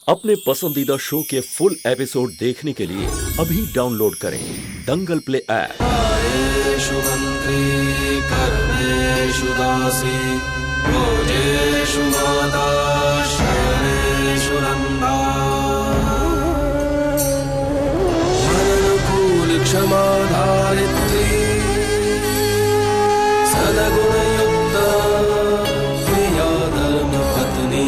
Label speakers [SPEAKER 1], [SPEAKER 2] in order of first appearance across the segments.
[SPEAKER 1] अपने पसंदीदा शो के फुल एपिसोड देखने के लिए अभी डाउनलोड करें दंगल प्ले ऐप।
[SPEAKER 2] आयेषु मंत्री कर्मेषु दासी भोजेषु माता शयनेषु नंदा मननुकूल क्षमा धारित्री सदगुणयुक्ता प्रिया धर्मपत्नी।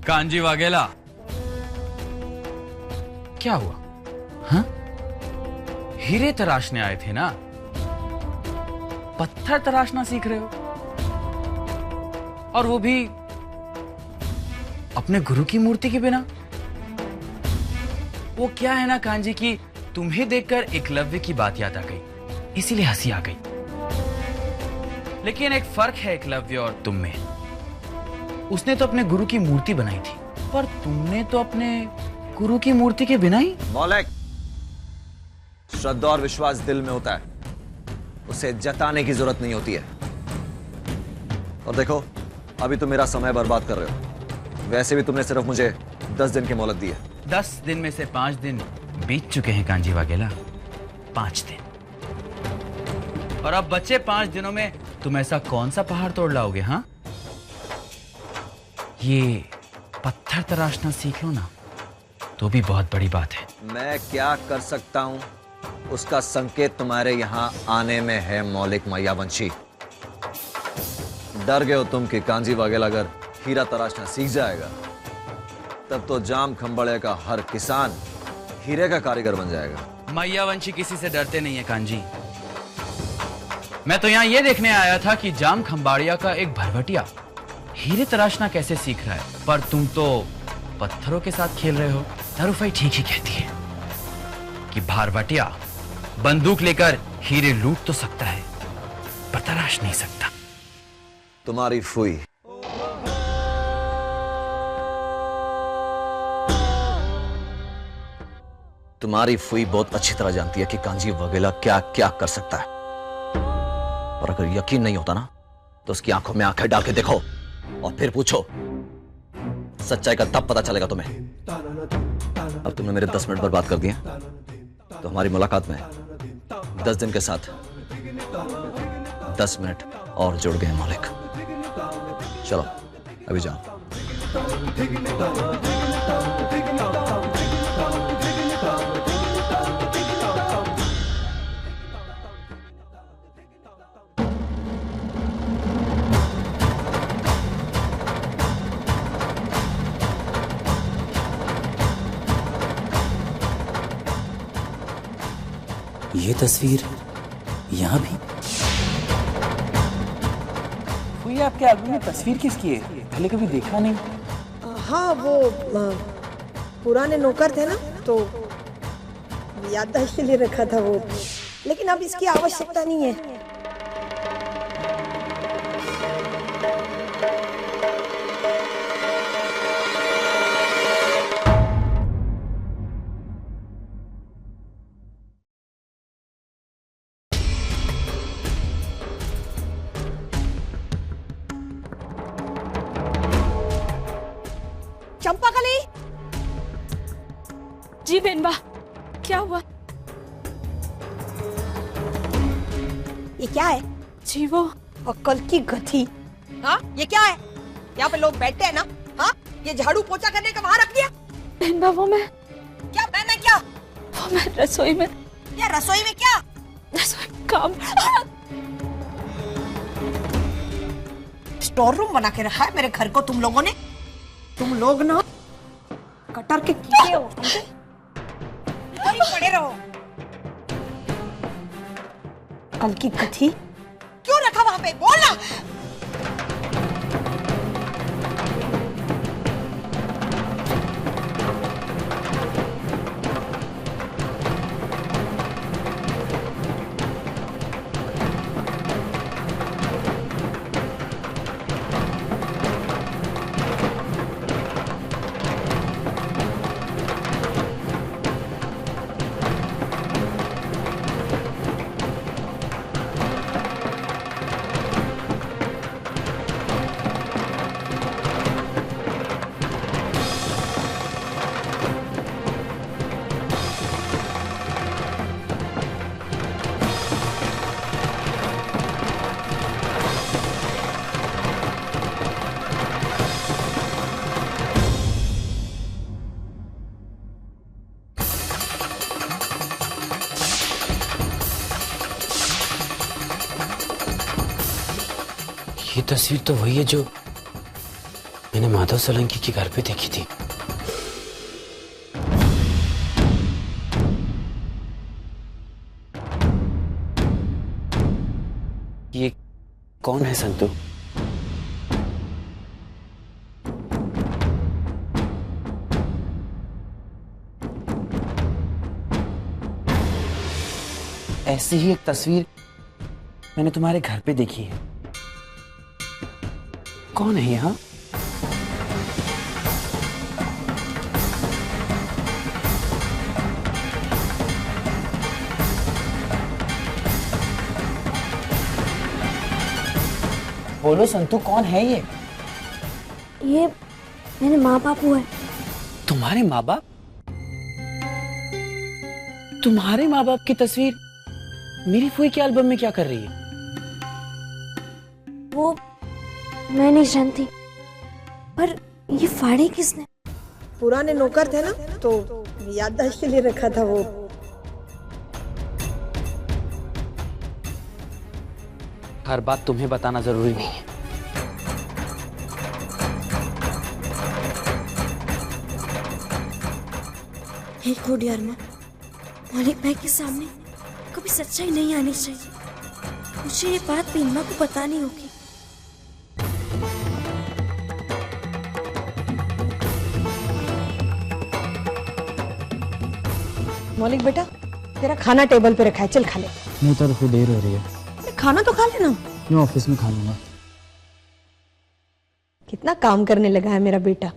[SPEAKER 3] कांजी वाघेला, क्या हुआ? हाँ? हीरे तराशने आए थे ना? पत्थर तराशना सीख रहे हो? और वो भी अपने गुरु की मूर्ति के बिना? वो क्या है ना कांजी की तुम्हें देखकर एकलव्य की बात याद आ गई, इसीलिए हंसी आ गई। लेकिन एक फर्क है एकलव्य और तुम में। उसने तो अपने गुरु की मूर्ति बनाई थी, पर तुमने तो अपने गुरु की मूर्ति के बिना ही।
[SPEAKER 4] मौलिक, श्रद्धा और विश्वास दिल में होता है, उसे जताने की जरूरत नहीं होती है। और देखो, अभी तुम मेरा समय बर्बाद कर रहे हो। वैसे भी तुमने सिर्फ मुझे 10 दिन की मोहलत दी है।
[SPEAKER 3] 10 दिन में से 5 दिन बीत चुके हैं कांजी वाघेला। 5 दिन। और अब बचे 5 दिनों में तुम ऐसा कौन सा पहाड़ तोड़ लाओगे? हाँ, ये पत्थर तराशना सीख लो ना, तो भी बहुत बड़ी बात है।
[SPEAKER 4] मैं क्या कर सकता हूं उसका संकेत तुम्हारे यहां आने में है मौलिक मैयावंशी। डर गए हो तुम कि कांजी वाघेला अगर हीरा तराशना सीख जाएगा तब तो जाम खंबड़े का हर किसान हीरे का कारीगर बन जाएगा।
[SPEAKER 3] मैयावंशी किसी से डरते नहीं है कांजी। मैं तो यहाँ ये देखने आया था कि जाम खंबाड़िया का एक भरभटिया हीरे तराशना कैसे सीख रहा है, पर तुम तो पत्थरों के साथ खेल रहे हो। दारूफाई ठीक ही कहती है कि भारवटिया बंदूक लेकर हीरे लूट तो सकता है, पर तराश नहीं सकता।
[SPEAKER 4] तुम्हारी फुई बहुत अच्छी तरह जानती है कि कांजी वाघेला क्या क्या कर सकता है। और अगर यकीन नहीं होता ना तो उसकी आंखों में आंखें डाल के देखो और फिर पूछो, सच्चाई का तब पता चलेगा तुम्हें। अब तुमने मेरे 10 मिनट बर्बाद कर दिए, तो हमारी मुलाकात में 10 दिन के साथ 10 मिनट और जुड़ गए मौलिक। चलो अभी जाओ।
[SPEAKER 5] ये तस्वीर यहाँ भी।
[SPEAKER 6] हुई आपके एल्बम में तस्वीर किसकी है? पहले कभी देखा नहीं।
[SPEAKER 7] हाँ, वो पुराने नौकर थे ना, तो याददाश्त के लिए रखा था वो, लेकिन अब इसकी आवश्यकता नहीं है। चंपाकली।
[SPEAKER 8] जी बेनबा, क्या हुआ?
[SPEAKER 7] ये क्या है?
[SPEAKER 8] जी वो
[SPEAKER 7] अक्ल की गधी। हाँ, ये क्या है? यहाँ पे लोग बैठे हैं ना? हाँ, ये झाड़ू पोछा करने का वहाँ रख दिया?
[SPEAKER 8] बेनबा वो मैं
[SPEAKER 7] क्या?
[SPEAKER 8] वो मैं रसोई में।
[SPEAKER 7] या रसोई में क्या?
[SPEAKER 8] रसोई में काम।
[SPEAKER 7] स्टोर रूम बना के रखा है मेरे घर को तुम लोगों ने। तुम लोग ना कटर के कीड़े हो, इधर ही पड़े रहो। कल की कथी क्यों रखा वहां पे? बोलना।
[SPEAKER 5] ये तस्वीर तो वही है जो मैंने माधव सोलंकी के घर पे देखी थी। ये कौन है संतू? ऐसी ही एक तस्वीर मैंने तुम्हारे घर पे देखी है। कौन है यहाँ? बोलो संतू, कौन है ये?
[SPEAKER 8] ये मेरे माँ बाप हुए।
[SPEAKER 5] तुम्हारे माँ बाप? तुम्हारे माँ बाप की तस्वीर मेरी फूई के एल्बम में क्या कर रही है?
[SPEAKER 8] वो मैं नहीं जानती, पर ये फाड़े किसने?
[SPEAKER 7] पुराने नौकर थे ना, तो याददाश्त के लिए रखा था वो।
[SPEAKER 5] हर बात तुम्हें बताना जरूरी नहीं है।
[SPEAKER 8] हे खुद यार माँ, मालिक भाई के सामने कभी सच्चाई नहीं आनी चाहिए। मुझे ये बात बीमा को बतानी होगी।
[SPEAKER 7] मौलिक बेटा, तेरा खाना टेबल पे रखा है, चल खा ले।
[SPEAKER 5] नहीं तो फिर देर हो रही है।
[SPEAKER 7] खाना तो खा लेना।
[SPEAKER 5] मैं ऑफिस में खा लूंगा।
[SPEAKER 7] कितना काम करने लगा है मेरा बेटा।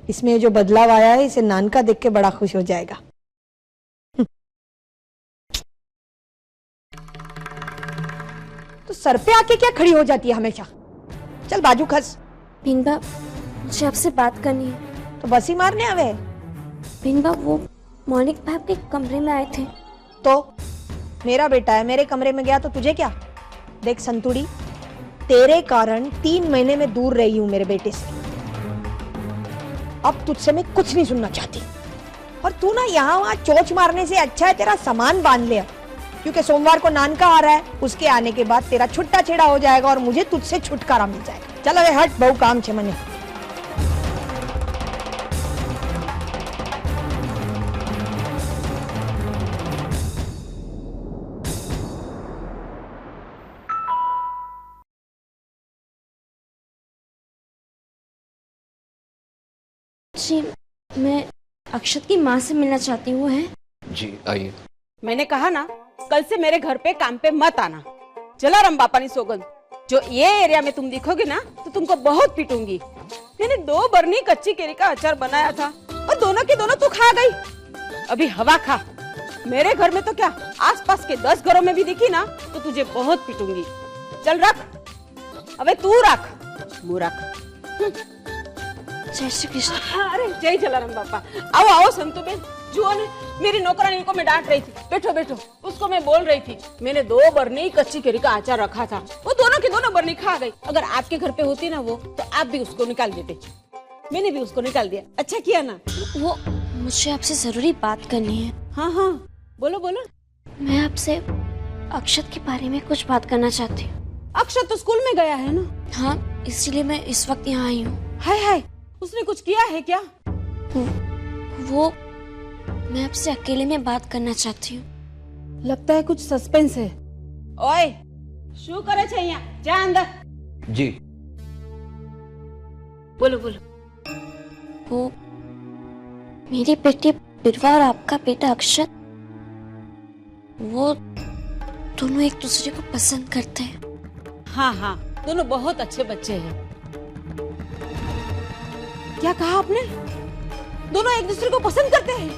[SPEAKER 7] इसमें जो बदलाव आया है, इसे नानका देख के बड़ा खुश हो जाएगा। तो सर पे आके क्या खड़ी हो जाती है हमेशा? चल बाजू खस।
[SPEAKER 8] बीनबा, मुझे आपसे बात करनी है।
[SPEAKER 7] तो बस ही मारने आवे।
[SPEAKER 8] बीनबा, वो मौलिक भाई के कमरे में आए थे।
[SPEAKER 7] तो मेरा बेटा है, मेरे कमरे में गया तो तुझे क्या? देख संतुड़ी, तेरे कारण 3 महीने में दूर रही हूं मेरे बेटे से। अब तुझसे मैं कुछ नहीं सुनना चाहती। और तू ना यहाँ वहाँ चोंच मारने से अच्छा है तेरा सामान बांध ले, क्योंकि सोमवार को नानका आ रहा है। उसके आने के बाद तेरा छुट्टा छेड़ा हो जाएगा और मुझे तुझसे छुटकारा मिल जाएगा। चल अरे हट, बहु काम छे मने।
[SPEAKER 8] जी, मैं अक्षत की माँ से मिलना चाहती हूँ। है
[SPEAKER 4] जी आइए।
[SPEAKER 9] मैंने कहा ना, कल से मेरे घर पे काम पे मत आना। जलाराम बापा ने सौगंध, जो ये एरिया में तुम दिखोगे ना तो तुमको बहुत पीटूंगी। मैंने 2 बरनी कच्ची केरी का अचार बनाया था और दोनों की दोनों तू खा गई। अभी हवा खा। मेरे घर में तो क्या, आसपास के 10 घरों में भी दिखी ना तो तुझे बहुत पीटूंगी। चल रख, अबे तू रख, मुँह रख।
[SPEAKER 8] जय श्री कृष्ण।
[SPEAKER 9] अरे जय जलाराम बापा। आओ आओ संतु बेन, जुआ ने मेरी नौकरानी को मैं डांट रही थी। बैठो बैठो। उसको मैं बोल रही थी, मैंने 2 बरनी कच्ची केरी का अचार रखा था, वो दोनों की दोनों बरनी खा गई। अगर आपके घर पे होती ना वो, तो आप भी उसको निकाल देते। मैंने भी उसको निकाल दिया। अच्छा किया ना।
[SPEAKER 8] वो मुझे आपसे जरूरी बात करनी है।
[SPEAKER 9] हाँ हाँ बोलो बोलो।
[SPEAKER 8] मैं आपसे अक्षत के बारे में कुछ बात करना चाहती हूँ।
[SPEAKER 9] अक्षत तो स्कूल में गया है ना?
[SPEAKER 8] हाँ, इसीलिए मैं इस वक्त यहाँ आई हूँ।
[SPEAKER 9] हाय हाय, उसने कुछ किया है क्या?
[SPEAKER 8] वो मैं आपसे अकेले में बात करना चाहती हूँ।
[SPEAKER 9] लगता है कुछ सस्पेंस है। ओए, शू करे छे यहाँ? जा अंदर।
[SPEAKER 4] जी
[SPEAKER 9] बोलो बोलो।
[SPEAKER 8] वो मेरी बेटी बिरवा और आपका बेटा अक्षत, वो दोनों एक दूसरे को पसंद करते हैं।
[SPEAKER 9] हाँ हाँ, दोनों बहुत अच्छे बच्चे हैं। क्या कहा आपने? दोनों एक दूसरे को पसंद करते हैं?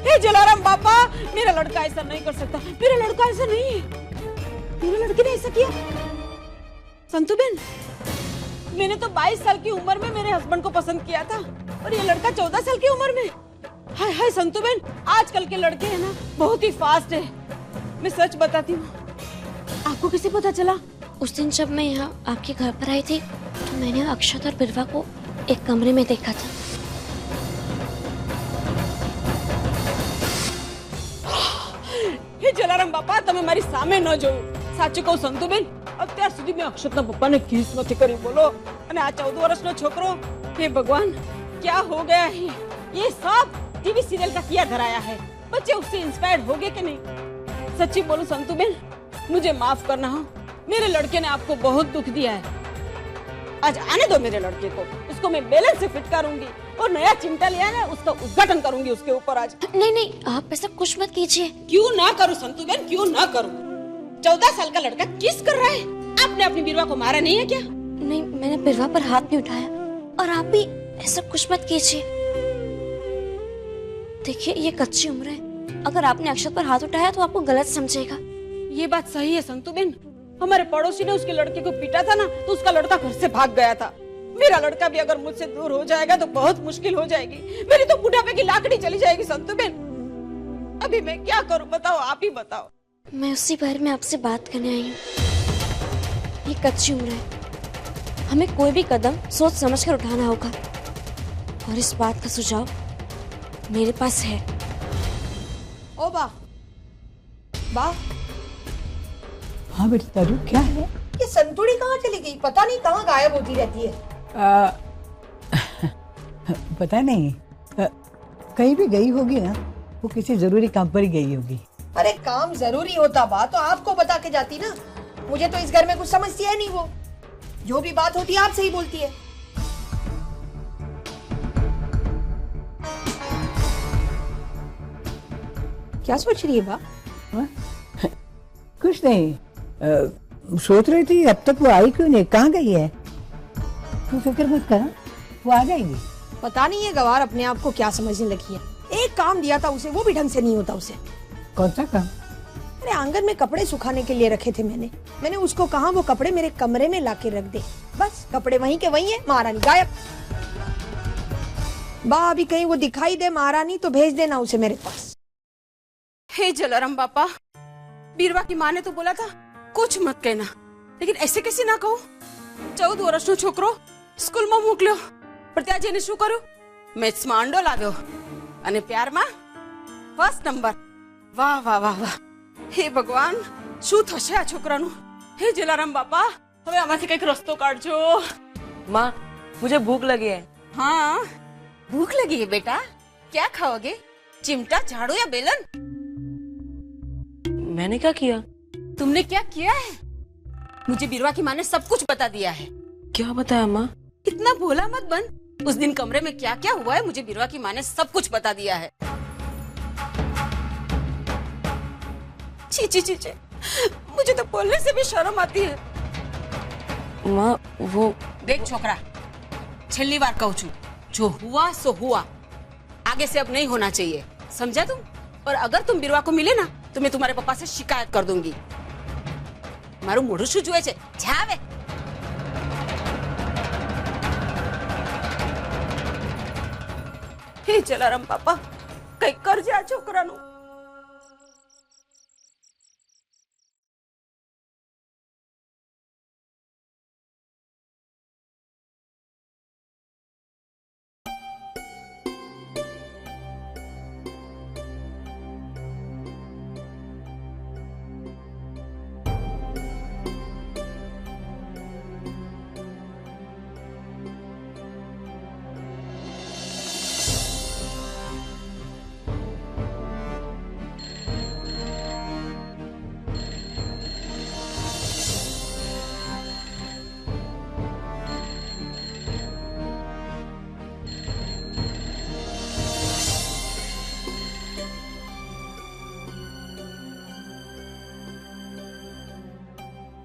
[SPEAKER 9] हे जलाराम बापा, मेरा लड़का ऐसा नहीं कर सकता। मेरा लड़का ऐसा नहीं है। मेरे लड़के ने ऐसा किया? संतु बेन, मैंने तो 22 साल की उम्र में मेरे हस्बैंड को पसंद किया था और ये लड़का 14 साल की उम्र में। हाय हाय संतु बेन, आजकल के लड़के हैं ना बहुत ही फास्ट है। मैं सच बताती हूँ। आपको कैसे पता चला?
[SPEAKER 8] उस दिन जब मैं यहाँ आपके घर पर आई थी तो मैंने अक्षत और बिरवा को एक कमरे में देखा था।
[SPEAKER 9] हे जलाराम बापा, તમે મારી સામે ન જોયું। સાચું કહું સંતુબેન, અત્યાર સુધી મેં અક્ષતના પપ્પાને કિસ નથી કરી બોલો અને આ 14 વર્ષનો છોકરો हे भगवान क्या हो गया है ये सब टीवी सीरियल का किया धराया है बच्चे उससे इंस्पायर्ड हो गए कि नहीं सच्ची बोलो संतू बेन मुझे माफ करना हो मेरे लड़के ने आपको बहुत दुख दिया है आज आने दो मेरे लड़के को उसको मैं बैलेंस से फिट करूंगी और नया चिमटा लिया है उसका उद्घाटन करूंगी उसके ऊपर आज
[SPEAKER 8] नहीं नहीं आप ऐसा कुछ मत कीजिए।
[SPEAKER 9] क्यों ना करूं संतू बेन क्यों ना करूं 14 साल का लड़का किस कर रहा है आपने अपनी बिरवा को मारा नहीं है क्या
[SPEAKER 8] नहीं मैंने बिरवा पर हाथ नहीं उठाया और आप भी ऐसा कुछ मत कीजिए। देखिए ये कच्ची उम्र है अगर आपने अक्षत पर हाथ उठाया तो आपको गलत समझेगा।
[SPEAKER 9] ये बात सही है संतू बेन हमारे पड़ोसी ने उसके लड़के को पीटा था ना तो उसका लड़का घर से भाग गया था मेरा लड़का भी अगर मुझसे दूर हो जाएगा तो बहुत मुश्किल हो जाएगी मेरी तो बुढ़ापे की लाकड़ी चली जाएगी संतू बेन अभी मैं क्या करूं बताओ आप ही बताओ।
[SPEAKER 8] मैं उसी बारे में आपसे बात करने आई हूँ। ये कच्ची उम्र है हमें कोई भी कदम सोच समझ कर उठाना होगा और इस बात का सुझाव मेरे पास है।
[SPEAKER 7] ओ बा बा
[SPEAKER 6] हाँ बेटी तारू क्या है?
[SPEAKER 7] ये संतुड़ी कहाँ चली गई पता नहीं कहाँ गायब होती रहती है।
[SPEAKER 6] पता नहीं कहीं भी गई होगी ना वो किसी जरूरी काम पर ही गई होगी।
[SPEAKER 7] अरे काम जरूरी होता बा तो आपको बता के जाती ना मुझे तो इस घर में कुछ समझती है नहीं वो जो भी बात होती है आपसे ही बोलती है। क्या सोच रही है बा?
[SPEAKER 6] कुछ नहीं सोच रही थी अब तक वो आई क्यों नहीं कहाँ गई है तू फिक्र मत कर वो आ जाएगी।
[SPEAKER 7] पता नहीं ये गवार अपने आप को क्या समझने लगी है एक काम दिया था उसे वो भी ढंग से नहीं होता उसे।
[SPEAKER 6] कौन सा काम?
[SPEAKER 7] अरे आंगन में कपड़े सुखाने के लिए रखे थे मैंने उसको कहा वो कपड़े मेरे कमरे में लाके रख दे बस कपड़े वहीं के वहीं है महारानी गायब। बा अभी कहीं वो दिखाई दे महारानी तो भेज देना उसे मेरे पास।
[SPEAKER 9] हे जलाराम बापा बीरवा की माँ ने तो बोला था कुछ मत कहना लेकिन ऐसे कैसे ना कहो 14 વર્ષનો છોકરો સ્કૂલમાં મોકલ્યો પણ ત્યાં જઈને શું કર્યું મેથ્સમાં અંડો લાવ્યો અને પ્યારમાં ફર્સ્ટ નંબર વાહ વાહ વાહ વાહ હે ભગવાન શું થશે આ છોકરાનું હે જલારામ બાપા હવે આમાંથી કંઈક રસ્તો કાઢજો।
[SPEAKER 5] माँ मुझे भूख लगी है।
[SPEAKER 9] हाँ भूख लगी है बेटा क्या खाओगे चिमटा झाड़ू या बेलन?
[SPEAKER 5] मैंने क्या किया?
[SPEAKER 9] तुमने क्या किया है? मुझे बीरवा की माँ ने सब कुछ बता दिया है।
[SPEAKER 5] क्या बताया माँ?
[SPEAKER 9] इतना भोला मत बन उस दिन कमरे में क्या क्या हुआ है मुझे बीरवा की माँ ने सब कुछ बता दिया है। ची ची ची ची मुझे तो बोलने से भी शर्म आती है।
[SPEAKER 5] माँ वो
[SPEAKER 9] देख छोकरा छेल्ली बार कहूँ छू जो हुआ सो हुआ आगे से अब नहीं होना चाहिए समझा तुम और अगर तुम बीरवा को मिले ना तो मैं तुम्हारे पापा से शिकायत कर दूंगी। मारू मोढ़ू शू जुए छे जावे। हे जलाराम पापा कई कर जा छोकरानु।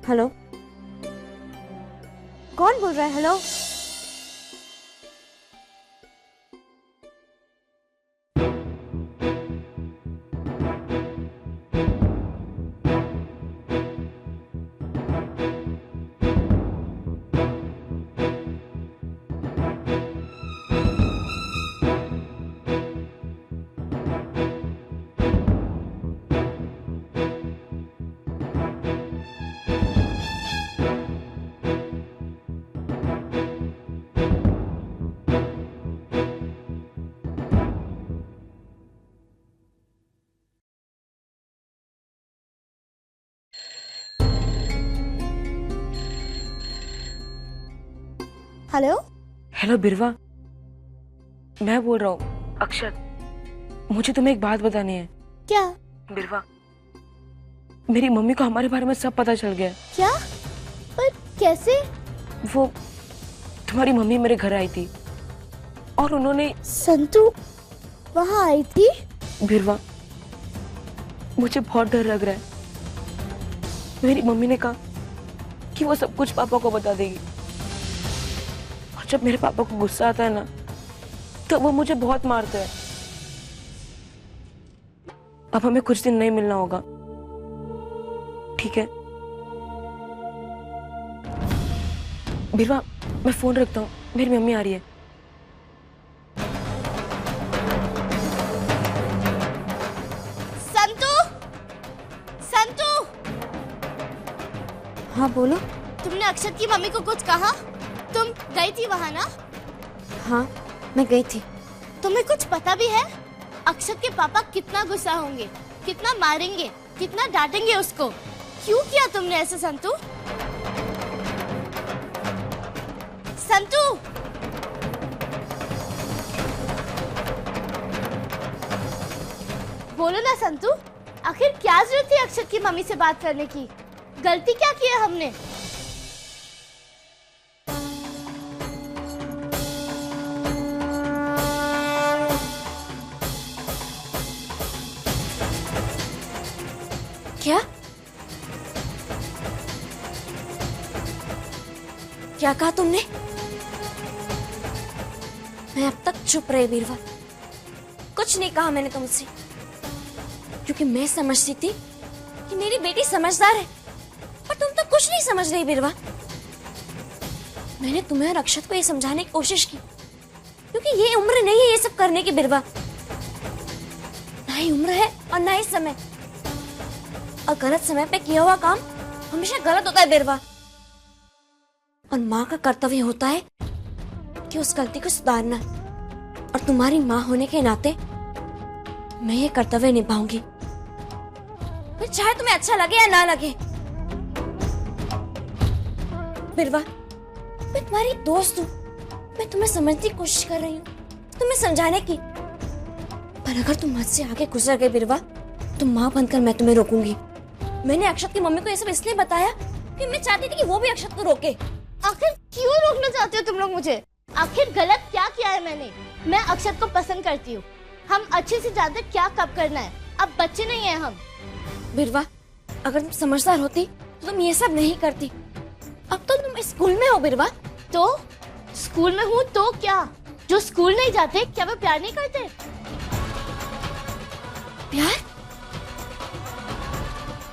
[SPEAKER 8] हेलो कौन बोल रहा है? हेलो हेलो
[SPEAKER 10] हेलो बिरवा, मैं बोल रहा हूँ अक्षत। मुझे तुम्हें एक बात बतानी है।
[SPEAKER 8] क्या?
[SPEAKER 10] बिरवा, मेरी मम्मी को हमारे बारे में सब पता चल गया।
[SPEAKER 8] क्या? पर कैसे?
[SPEAKER 10] वो तुम्हारी मम्मी मेरे घर आई थी और उन्होंने।
[SPEAKER 8] संतू वहाँ आई थी?
[SPEAKER 10] बिरवा, मुझे बहुत डर लग रहा है। मेरी मम्मी ने कहा कि वो सब कुछ पापा को बता देगी, और जब मेरे पापा को गुस्सा आता है ना तो वो मुझे बहुत मारते हैं। अब हमें कुछ दिन नहीं मिलना होगा, ठीक है? बिरवा, मैं फोन रखता हूँ, मेरी मम्मी आ रही है।
[SPEAKER 8] हाँ बोलो।
[SPEAKER 11] तुमने अक्षत की मम्मी को कुछ कहा? तुम गई थी वहाँ ना?
[SPEAKER 8] हाँ मैं गई थी।
[SPEAKER 11] तुम्हें कुछ पता भी है अक्षत के पापा कितना गुस्सा होंगे, कितना मारेंगे, कितना डांटेंगे उसको? क्यों किया तुमने ऐसे संतू? संतू, बोलो ना संतू, आखिर क्या जरूरत थी अक्षत की मम्मी से बात करने की? गलती क्या की है हमने?
[SPEAKER 8] क्या? क्या कहा तुमने? मैं अब तक चुप रही बीरवा, कुछ नहीं कहा मैंने तुमसे, क्योंकि मैं समझती थी कि मेरी बेटी समझदार है, पर तुम तो कुछ नहीं समझ रही बीरवा। मैंने तुम्हें और अक्षत को ये समझाने की कोशिश की, क्योंकि ये उम्र नहीं है ये सब करने की बीरवा। ना ही उम्र है और ना ही समय, और गलत समय पे किया हुआ काम हमेशा गलत होता है बीरवा। और माँ का कर्तव्य होता है कि उस गलती को सुधारना, और तुम्हारी माँ होने के नाते मैं ये कर्तव्य निभाऊंगी, फिर चाहे तुम्हें अच्छा लगे या ना लगे। बिरवा, मैं तुम्हारी दोस्त हूँ, मैं तुम्हें समझने की कोशिश कर रही हूँ, तुम्हें समझाने की। पर अगर तुम हद से आगे गुजर गए बिरवा, तो माँ बनकर मैं तुम्हें रोकूंगी। मैंने अक्षत की मम्मी को ये सब इसलिए बताया कि मैं चाहती थी कि वो भी अक्षत को रोके।
[SPEAKER 11] आखिर क्यों रोकना चाहते हो तुम लोग मुझे? आखिर गलत क्या किया है मैंने? मैं अक्षत को पसंद करती हूँ, हम अच्छे से जानते हैं क्या कब करना है, अब बच्चे नहीं है हम।
[SPEAKER 8] बिरवा, अगर तुम समझदार होती तो तुम ये सब नहीं करती। अब तो तुम स्कूल में हो बिरवा।
[SPEAKER 11] तो स्कूल में हूँ तो क्या? जो स्कूल नहीं जाते क्या वो प्यार नहीं करते?
[SPEAKER 8] प्यार?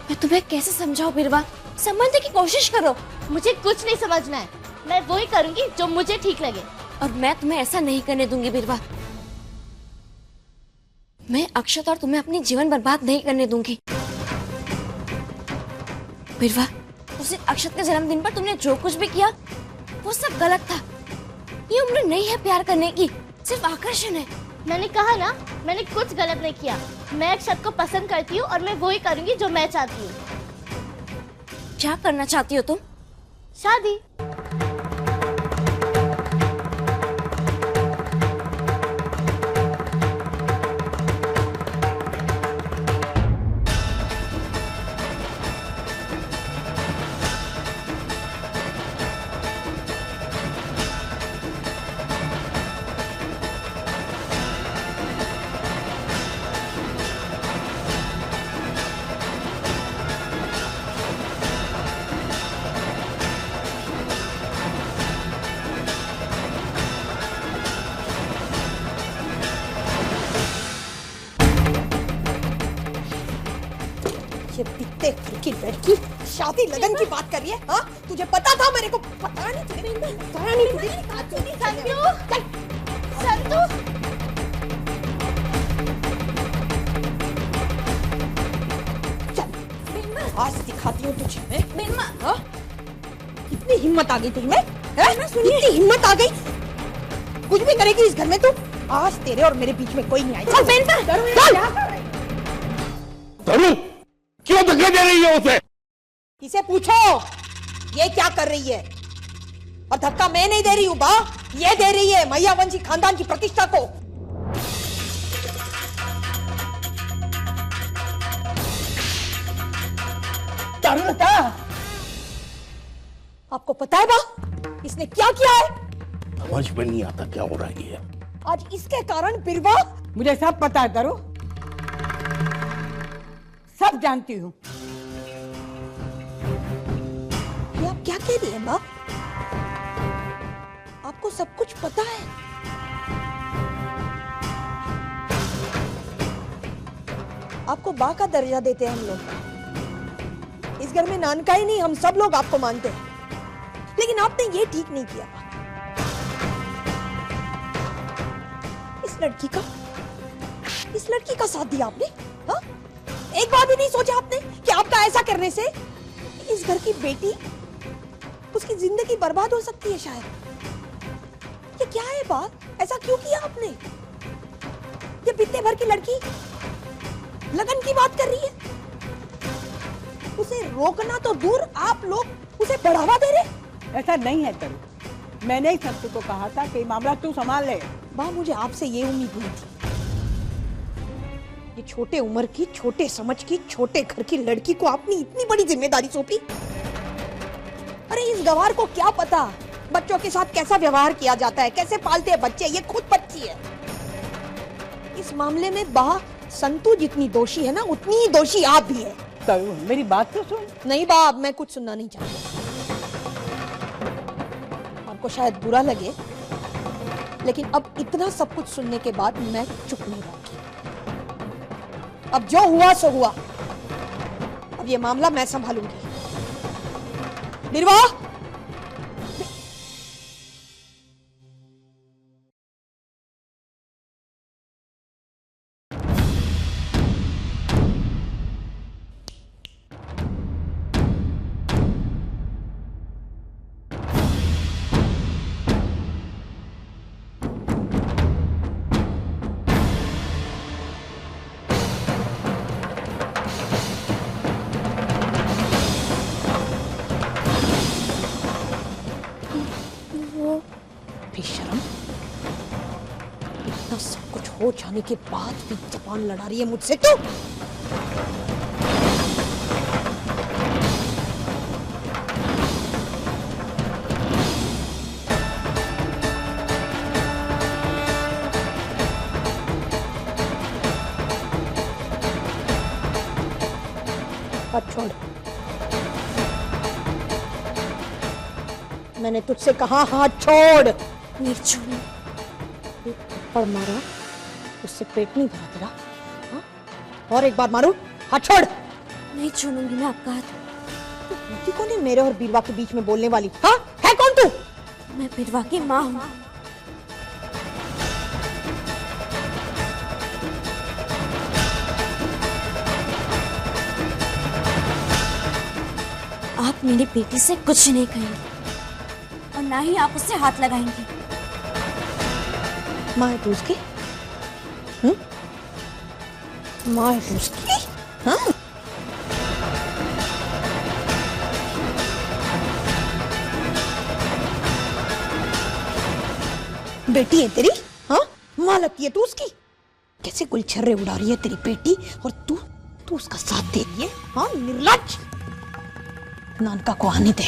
[SPEAKER 8] मैं तुम्हें कैसे समझाऊं बिरवा? समझने की कोशिश करो।
[SPEAKER 11] मुझे कुछ नहीं समझना है, मैं वही करूंगी जो मुझे ठीक लगे।
[SPEAKER 8] और मैं तुम्हें ऐसा नहीं करने दूंगी बिरवा। मैं अक्षत और तुम्हें अपनी जीवन बर्बाद नहीं करने दूंगी। बिरवा, उस दिन अक्षत के जन्मदिन पर तुमने जो कुछ भी किया वो सब गलत था। ये उम्र नहीं है प्यार करने की, सिर्फ आकर्षण है।
[SPEAKER 11] मैंने कहा ना, मैंने कुछ गलत नहीं किया। मैं अक्षत को पसंद करती हूँ और मैं वही करूंगी जो मैं चाहती हूँ।
[SPEAKER 8] क्या करना चाहती हो तुम?
[SPEAKER 11] शादी।
[SPEAKER 7] ये पित्ते की लड़की शादी लगन की बात कर रही है? हाँ, तुझे पता था? मेरे को पता नहीं तुझे? पता नहीं तुझे?
[SPEAKER 11] संतू,
[SPEAKER 7] चल आज दिखाती हूँ तुझे मैं। हाँ? कितनी हिम्मत आ गई तुझमें? इतनी हिम्मत आ गई? कुछ भी करेगी इस घर में तू? आज तेरे और मेरे बीच में कोई नहीं आएगा।
[SPEAKER 12] धनु, क्यों धक्के दे रही है उसे?
[SPEAKER 7] इसे पूछो ये क्या कर रही है। और धक्का मैं नहीं दे रही हूँ बा, ये दे रही है मैया वंशी खानदान की प्रतिष्ठा को।
[SPEAKER 6] चारुलता,
[SPEAKER 7] आपको पता है बा इसने क्या किया है?
[SPEAKER 12] समझ में नहीं आता क्या हो रहा है ये।
[SPEAKER 7] आज इसके कारण बिरवा।
[SPEAKER 6] मुझे सब पता है तारू, सब जानती हूँ।
[SPEAKER 7] ये आप क्या कह रही हैं माँ? आपको सब कुछ पता है? आपको बा का दर्जा देते हैं हम लोग। इस घर में नानका ही नहीं, हम सब लोग आपको मानते हैं, लेकिन आपने ये ठीक नहीं किया। इस लड़की का साथ दिया आपने, हाँ? एक बार भी नहीं सोचा आपने कि आपका ऐसा करने से इस घर की बेटी, उसकी जिंदगी बर्बाद हो सकती है शायद। ये क्या है बात? ऐसा क्यों किया आपने? ये बित्ते भर की लड़की लगन की बात कर रही है, उसे रोकना तो दूर, आप लोग उसे बढ़ावा दे रहे।
[SPEAKER 6] ऐसा नहीं है तारू, मैंने ही संतु को कहा था कि मामला तू संभाल ले।
[SPEAKER 7] बा, मुझे आपसे ये उम्मीद नहीं थी। ये छोटे उम्र की, छोटे समझ की, छोटे घर की लड़की को आपने इतनी बड़ी जिम्मेदारी सौंपी। अरे इस गवार को क्या पता बच्चों के साथ कैसा व्यवहार किया जाता है, कैसे पालते हैं बच्चे। ये खुद बच्ची है। इस मामले में बा संतु जितनी दोषी है ना, उतनी ही दोषी आप भी है।
[SPEAKER 6] तारू, मेरी बात तो सुन।
[SPEAKER 7] नहीं बा, अब मैं कुछ सुनना नहीं चाहती। आपको शायद बुरा लगे, लेकिन अब इतना सब कुछ सुनने के बाद मैं चुप नहीं रहूंगी। अब जो हुआ सो हुआ। अब ये मामला मैं संभालूंगी। बिरवा, बेशरम, इतना सब कुछ हो जाने के बाद भी जबान लड़ा रही है मुझसे तू। हाथ छोड़। मैंने तुझसे कहा हाथ छोड़।
[SPEAKER 8] नहीं छोड़ूंगी।
[SPEAKER 7] थप्पड़ मारा, उससे पेट नहीं भरा तेरा? हाँ? और एक बार मारूं? हाथ छोड़।
[SPEAKER 8] नहीं छोड़ूंगी मैं आपका हाथ।
[SPEAKER 7] कौन है मेरे और बीरवा के बीच में बोलने वाली? हाँ? है कौन तू?
[SPEAKER 8] मैं बीरवा की माँ हूँ। आप मेरी बेटी से कुछ नहीं कहेंगे और ना ही आप उससे हाथ लगाएंगे।
[SPEAKER 7] माँ है तू उसकी? माँ है तू उसकी? हाँ? बेटी है तेरी? हाँ? माँ लगती है तू उसकी? कैसे गुलछर्रे उड़ा रही है तेरी बेटी और तू उसका साथ दे रही है? हाँ, निर्लज्ज। नानका को आने दे।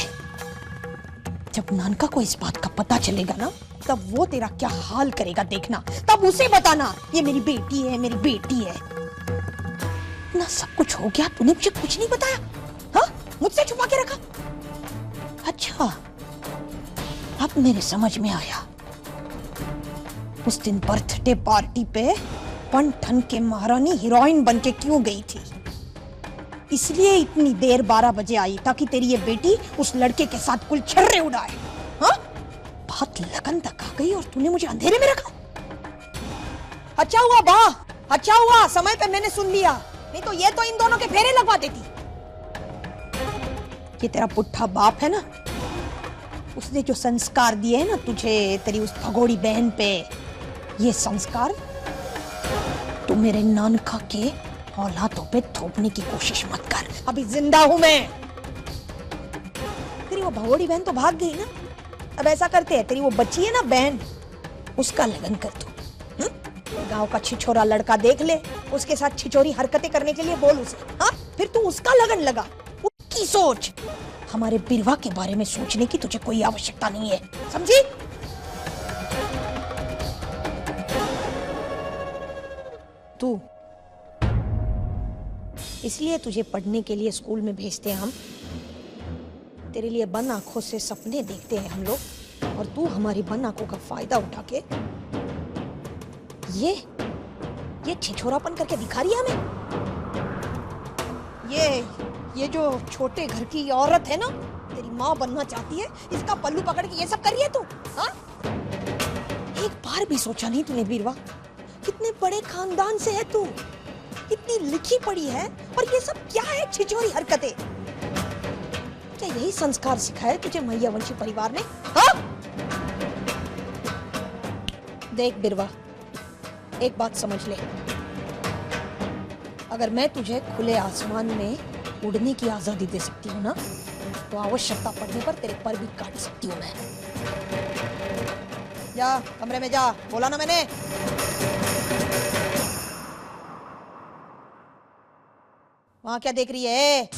[SPEAKER 7] जब नानका को इस बात का पता चलेगा ना, तब वो तेरा क्या हाल करेगा देखना। तब उसे बताना ये मेरी बेटी है, मेरी बेटी है। ना सब कुछ हो गया, तूने मुझे कुछ नहीं बताया। हाँ, मुझसे छुपा के रखा। अच्छा, अब मेरे समझ में आया। उस दिन बर्थडे पार्टी पे पन ठन के महारानी हीरोइन बनके क्यों गई थी? इसलिए इतनी देर 12 बजे आई ताकि तेरी ये बेटी उस लड़के के साथ गुलछर्रे उड़ाए। हाँ? बात लगन तक आ गई और तूने मुझे अंधेरे में रखा। अच्छा हुआ बा, अच्छा हुआ समय पे मैंने सुन लिया, नहीं तो ये तो इन दोनों के फेरे लगवा देती। ये तेरा पुट्ठा बाप है ना, उसने जो संस्कार दिए हैं ना तुझे, तेरी उस भगोड़ी बहन पे, ये संस्कार तू मेरे नानका के औलादों पे थोपने की कोशिश मत कर। अभी जिंदा हूं मैं। तेरी वो भगोड़ी बहन तो भाग गई ना, अब ऐसा करते हैं, तेरी वो बच्ची है ना बहन, उसका लगन कर तू। गांव का छिछोरा लड़का देख ले, उसके साथ छिछोरी हरकतें करने के लिए बोल उसे। हाँ, फिर तू उसका लगन लगा, उसकी सोच। हमारे बिरवा के बारे में सोचने की तुझे कोई आवश्यकता नहीं है, समझी? तू इसलिए तुझे पढ़ने के लिए स्कूल में भेजते हैं हम, तेरे लिए बंद आंखों से सपने देखते हैं हम लोग, और तू हमारी बंद आंखों का फायदा उठा के ये छिछोरापन करके दिखा रही है हमें। ये जो छोटे घर की औरत है ना, तेरी माँ बनना चाहती है, इसका पल्लू पकड़ के ये सब कर रही है तू। हाँ, एक बार भी सोचा नहीं तूने बीरवा, कितने बड़े खानदान से है तू, इतनी लिखी पढ़ी है, और ये सब क्या है छिछोरी हरकतें? क्या यही संस्कार सिखाए तुझे मैया वंशी परिवार ने? हाँ? देख बिरवा, एक बात समझ ले, अगर मैं तुझे खुले आसमान में उड़ने की आजादी दे सकती हूँ ना, तो आवश्यकता पड़ने पर तेरे पर भी काट सकती हूँ मैं। जा कमरे में जा, बोला ना मैंने। वहां क्या देख रही है?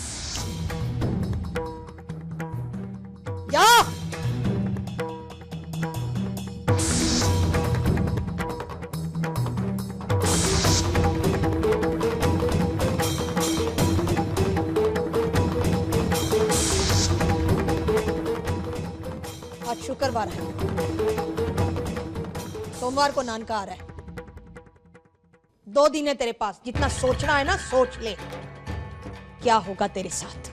[SPEAKER 7] जा। आज शुक्रवार है, सोमवार को नानका आ रहा है। 2 दिन है तेरे पास, जितना सोचना है ना सोच ले, क्या होगा तेरे साथ।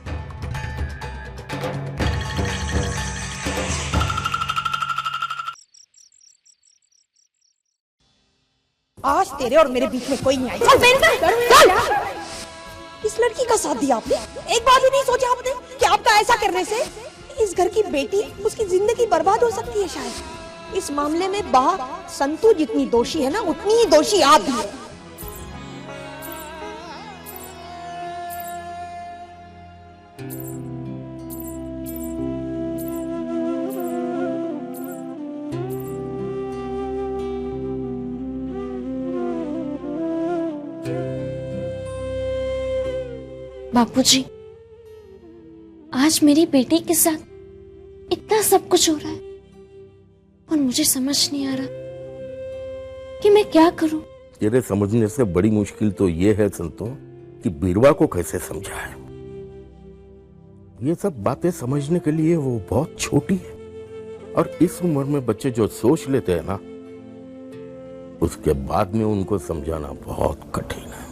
[SPEAKER 7] आज तेरे और मेरे बीच में कोई नहीं आएगा। चल मेरे साथ। इस लड़की का साथ दिया आपने, एक बार भी नहीं सोचा आपने कि आपका ऐसा करने से इस घर की बेटी, उसकी जिंदगी बर्बाद हो सकती है। शायद इस मामले में बा संतू जितनी दोषी है ना, उतनी ही दोषी आप भी है।
[SPEAKER 8] बापूजी, आज मेरी बेटी के साथ इतना सब कुछ हो रहा है और मुझे समझ नहीं आ रहा कि मैं क्या करूं।
[SPEAKER 12] तेरे समझने से बड़ी मुश्किल तो ये है संतो कि बीरवा को कैसे समझाए। ये सब बातें समझने के लिए वो बहुत छोटी है, और इस उम्र में बच्चे जो सोच लेते हैं ना, उसके बाद में उनको समझाना बहुत कठिन है।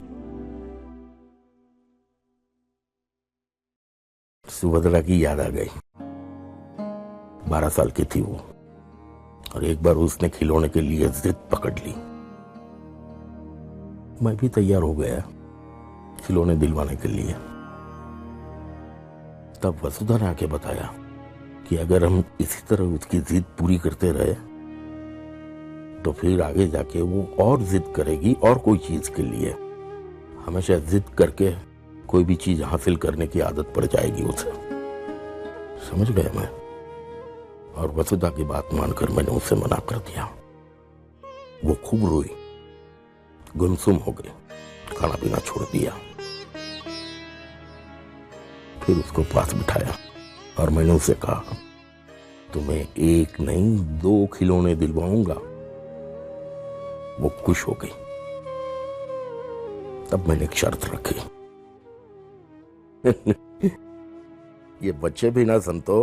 [SPEAKER 12] सुभद्रा की याद आ गई। 12 साल की थी वो, और एक बार उसने खिलौने के लिए जिद पकड़ ली। मैं भी तैयार हो गया खिलौने दिलवाने के लिए। तब वसुधा ने आके बताया कि अगर हम इसी तरह उसकी जिद पूरी करते रहे तो फिर आगे जाके वो और जिद करेगी, और कोई चीज के लिए हमेशा जिद करके कोई भी चीज हासिल करने की आदत पड़ जाएगी उसे। समझ गया मैं, और वसुधा की बात मानकर मैंने उसे मना कर दिया। वो खूब रोई, गुमसुम हो गई, खाना पीना छोड़ दिया। फिर उसको पास बिठाया और मैंने उसे कहा, तुम्हें 1 नहीं 2 खिलौने दिलवाऊंगा। वो खुश हो गई। तब मैंने एक शर्त रखी। ये बच्चे भी ना संतो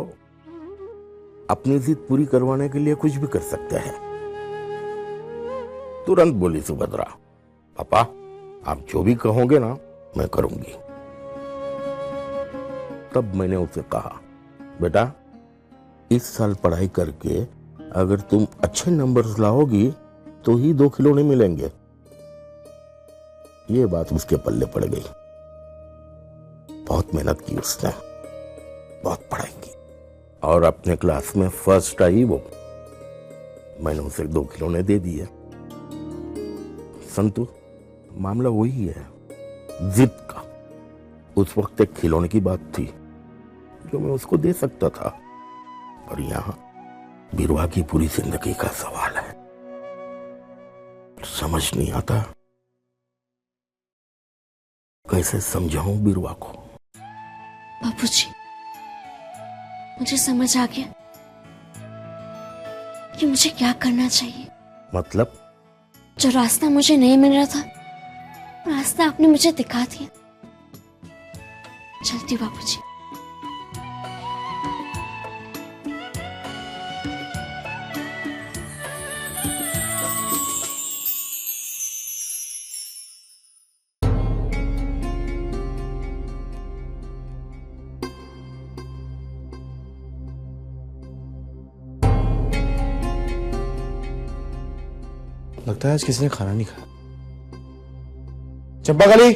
[SPEAKER 12] अपनी जिद पूरी करवाने के लिए कुछ भी कर सकते हैं। तुरंत बोली सुभद्रा, पापा आप जो भी कहोगे ना मैं करूंगी। तब मैंने उसे कहा, बेटा इस साल पढ़ाई करके अगर तुम अच्छे नंबर्स लाओगी तो ही 2 खिलौने मिलेंगे। ये बात उसके पल्ले पड़ गई। बहुत मेहनत की उसने, बहुत पढ़ाई की, और अपने क्लास में फर्स्ट आई वो। मैंने उसे 2 खिलौने दे दिए। संतु मामला वही है, जिद का। उस वक्त एक खिलौने की बात थी जो मैं उसको दे सकता था, पर बिरवा की पूरी जिंदगी का सवाल है। समझ नहीं आता कैसे समझाऊं बिरवा को।
[SPEAKER 8] बाबूजी, मुझे समझ आ गया कि मुझे क्या करना चाहिए।
[SPEAKER 12] मतलब?
[SPEAKER 8] जो रास्ता मुझे नहीं मिल रहा था, रास्ता आपने मुझे दिखा दिया। चलती हूँ बाबूजी।
[SPEAKER 13] लगता है आज किसी ने खाना नहीं खाया। चंपा कली,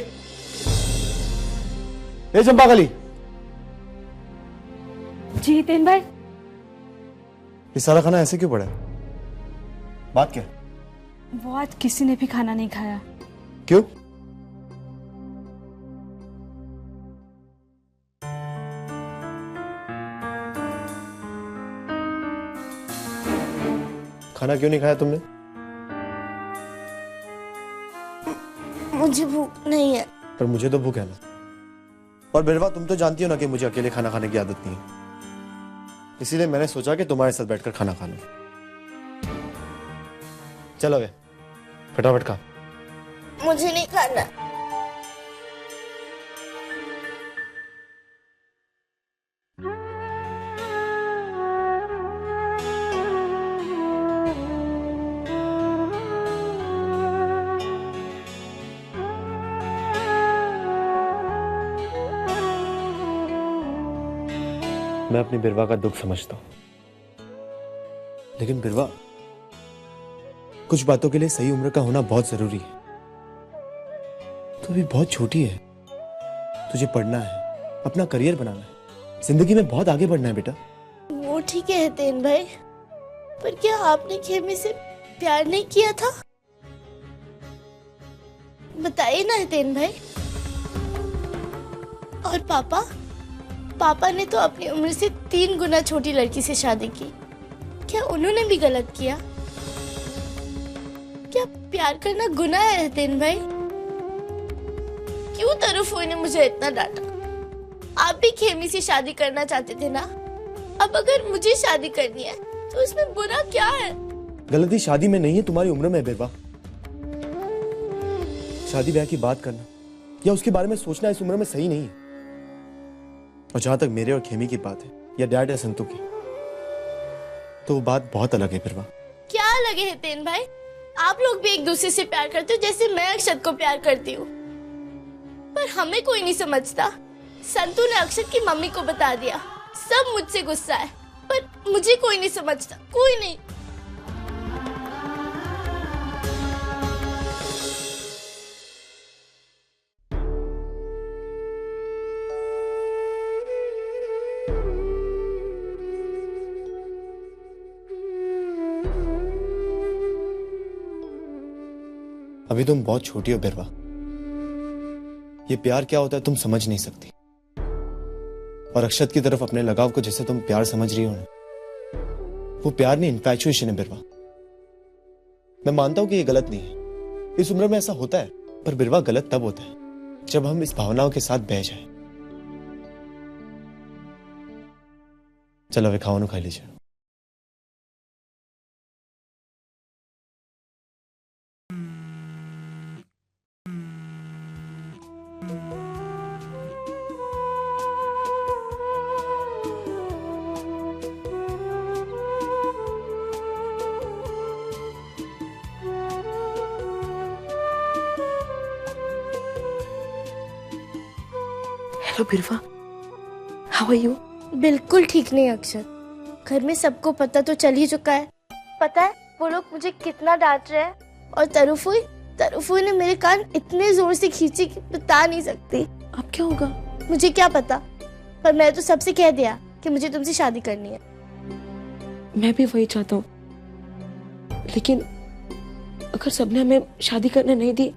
[SPEAKER 13] ए चंपा कली।
[SPEAKER 10] जी हितेन भाई।
[SPEAKER 13] ये सारा खाना ऐसे क्यों पड़ा है? बात क्या?
[SPEAKER 10] वो आज किसी ने भी खाना नहीं खाया।
[SPEAKER 13] क्यों? खाना क्यों नहीं खाया तुमने?
[SPEAKER 8] मुझे भूख नहीं है।
[SPEAKER 13] पर मुझे तो भूख है ना। और बिरवा, तुम तो जानती हो ना कि मुझे अकेले खाना खाने की आदत नहीं है, इसीलिए मैंने सोचा कि तुम्हारे साथ बैठकर खाना खा लूं। चलो वे, फटाफट खा।
[SPEAKER 8] मुझे नहीं खाना।
[SPEAKER 13] मैं अपनी बिरवा का दुख समझता हूं, लेकिन बिरवा, कुछ बातों के लिए सही उम्र का होना बहुत जरूरी है। तू अभी बहुत छोटी है, तुझे पढ़ना है, अपना करियर बनाना है, जिंदगी में बहुत आगे बढ़ना है बेटा।
[SPEAKER 11] वो ठीक है हितेन भाई, पर क्या आपने खेमी से प्यार नहीं किया था? बताइए ना हितेन भाई। और पापा ने तो अपनी उम्र से 3 गुना छोटी लड़की से शादी की। क्या उन्होंने भी गलत किया? क्या प्यार करना गुनाह है हितेन भाई? क्यों तरफों ने मुझे इतना डांटा? आप भी खेमी से शादी करना चाहते थे ना? अब अगर मुझे शादी करनी है तो उसमें बुरा क्या है?
[SPEAKER 13] गलती शादी में नहीं है, तुम्हारी उम्र में है बिरवा। शादी ब्याह की बात करना या उसके बारे में सोचना इस उम्र में सही नहीं है। और जहां तक मेरे और खेमी की बात है, या डैड या संतु की, तो वो बात बहुत अलग है बिरवा।
[SPEAKER 11] क्या अलग है हितेन भाई? आप लोग भी एक दूसरे से प्यार करते हो जैसे मैं अक्षत को प्यार करती हूँ, पर हमें कोई नहीं समझता। संतु ने अक्षत की मम्मी को बता दिया, सब मुझसे गुस्सा है, पर मुझे कोई नहीं समझता, कोई नहीं।
[SPEAKER 13] अभी तुम बहुत छोटी हो बिरवा। ये प्यार क्या होता है तुम समझ नहीं सकती। और अक्षत की तरफ अपने लगाव को जैसे तुम प्यार समझ रही हो ना, वो प्यार नहीं, इन्फैचुएशन है बिरवा। मैं मानता हूं कि ये गलत नहीं है, इस उम्र में ऐसा होता है, पर बिरवा गलत तब होता है जब हम इस भावनाओं के साथ बह जाए। चलो वे खाओ खा लीजिए।
[SPEAKER 10] हेलो बिरवा, हाउ आर यू?
[SPEAKER 11] बिल्कुल ठीक नहीं अक्षत। घर में सबको पता तो चल ही चुका है। पता है वो लोग मुझे कितना डांट रहे हैं। और तरुफुई ने मेरे कान इतने जोर से खींचे कि बता नहीं सकती।
[SPEAKER 10] अब क्या होगा?
[SPEAKER 11] मुझे क्या पता, पर मैं तो सबसे कह दिया कि मुझे तुमसे शादी करनी है।
[SPEAKER 10] मैं भी वही चाहता हूँ, लेकिन अगर सबने हमें शादी करने नहीं दी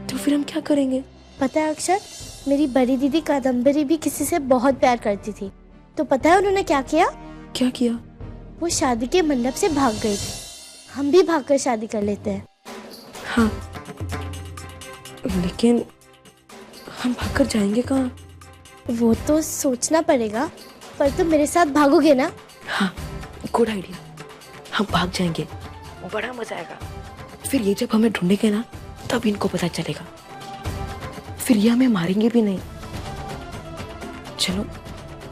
[SPEAKER 10] तो फिर हम क्या करेंगे?
[SPEAKER 11] पता है अक्षत, मेरी बड़ी दीदी कादम्बरी भी किसी से बहुत प्यार करती थी। तो पता है उन्होंने क्या किया?
[SPEAKER 10] क्या किया?
[SPEAKER 11] वो शादी के मंडप से भाग गई थी। हम भी भागकर शादी कर लेते हैं।
[SPEAKER 10] हाँ, लेकिन हम भागकर जाएंगे कहाँ?
[SPEAKER 11] वो तो सोचना पड़ेगा, पर तुम मेरे साथ भागोगे ना?
[SPEAKER 10] हाँ, गुड आइडिया। हम भाग जाएंगे, बड़ा मजा आएगा। फिर ये जब हमें ढूंढेंगे ना, तब इनको पता चलेगा। फिर ये हमें मारेंगे भी नहीं। चलो,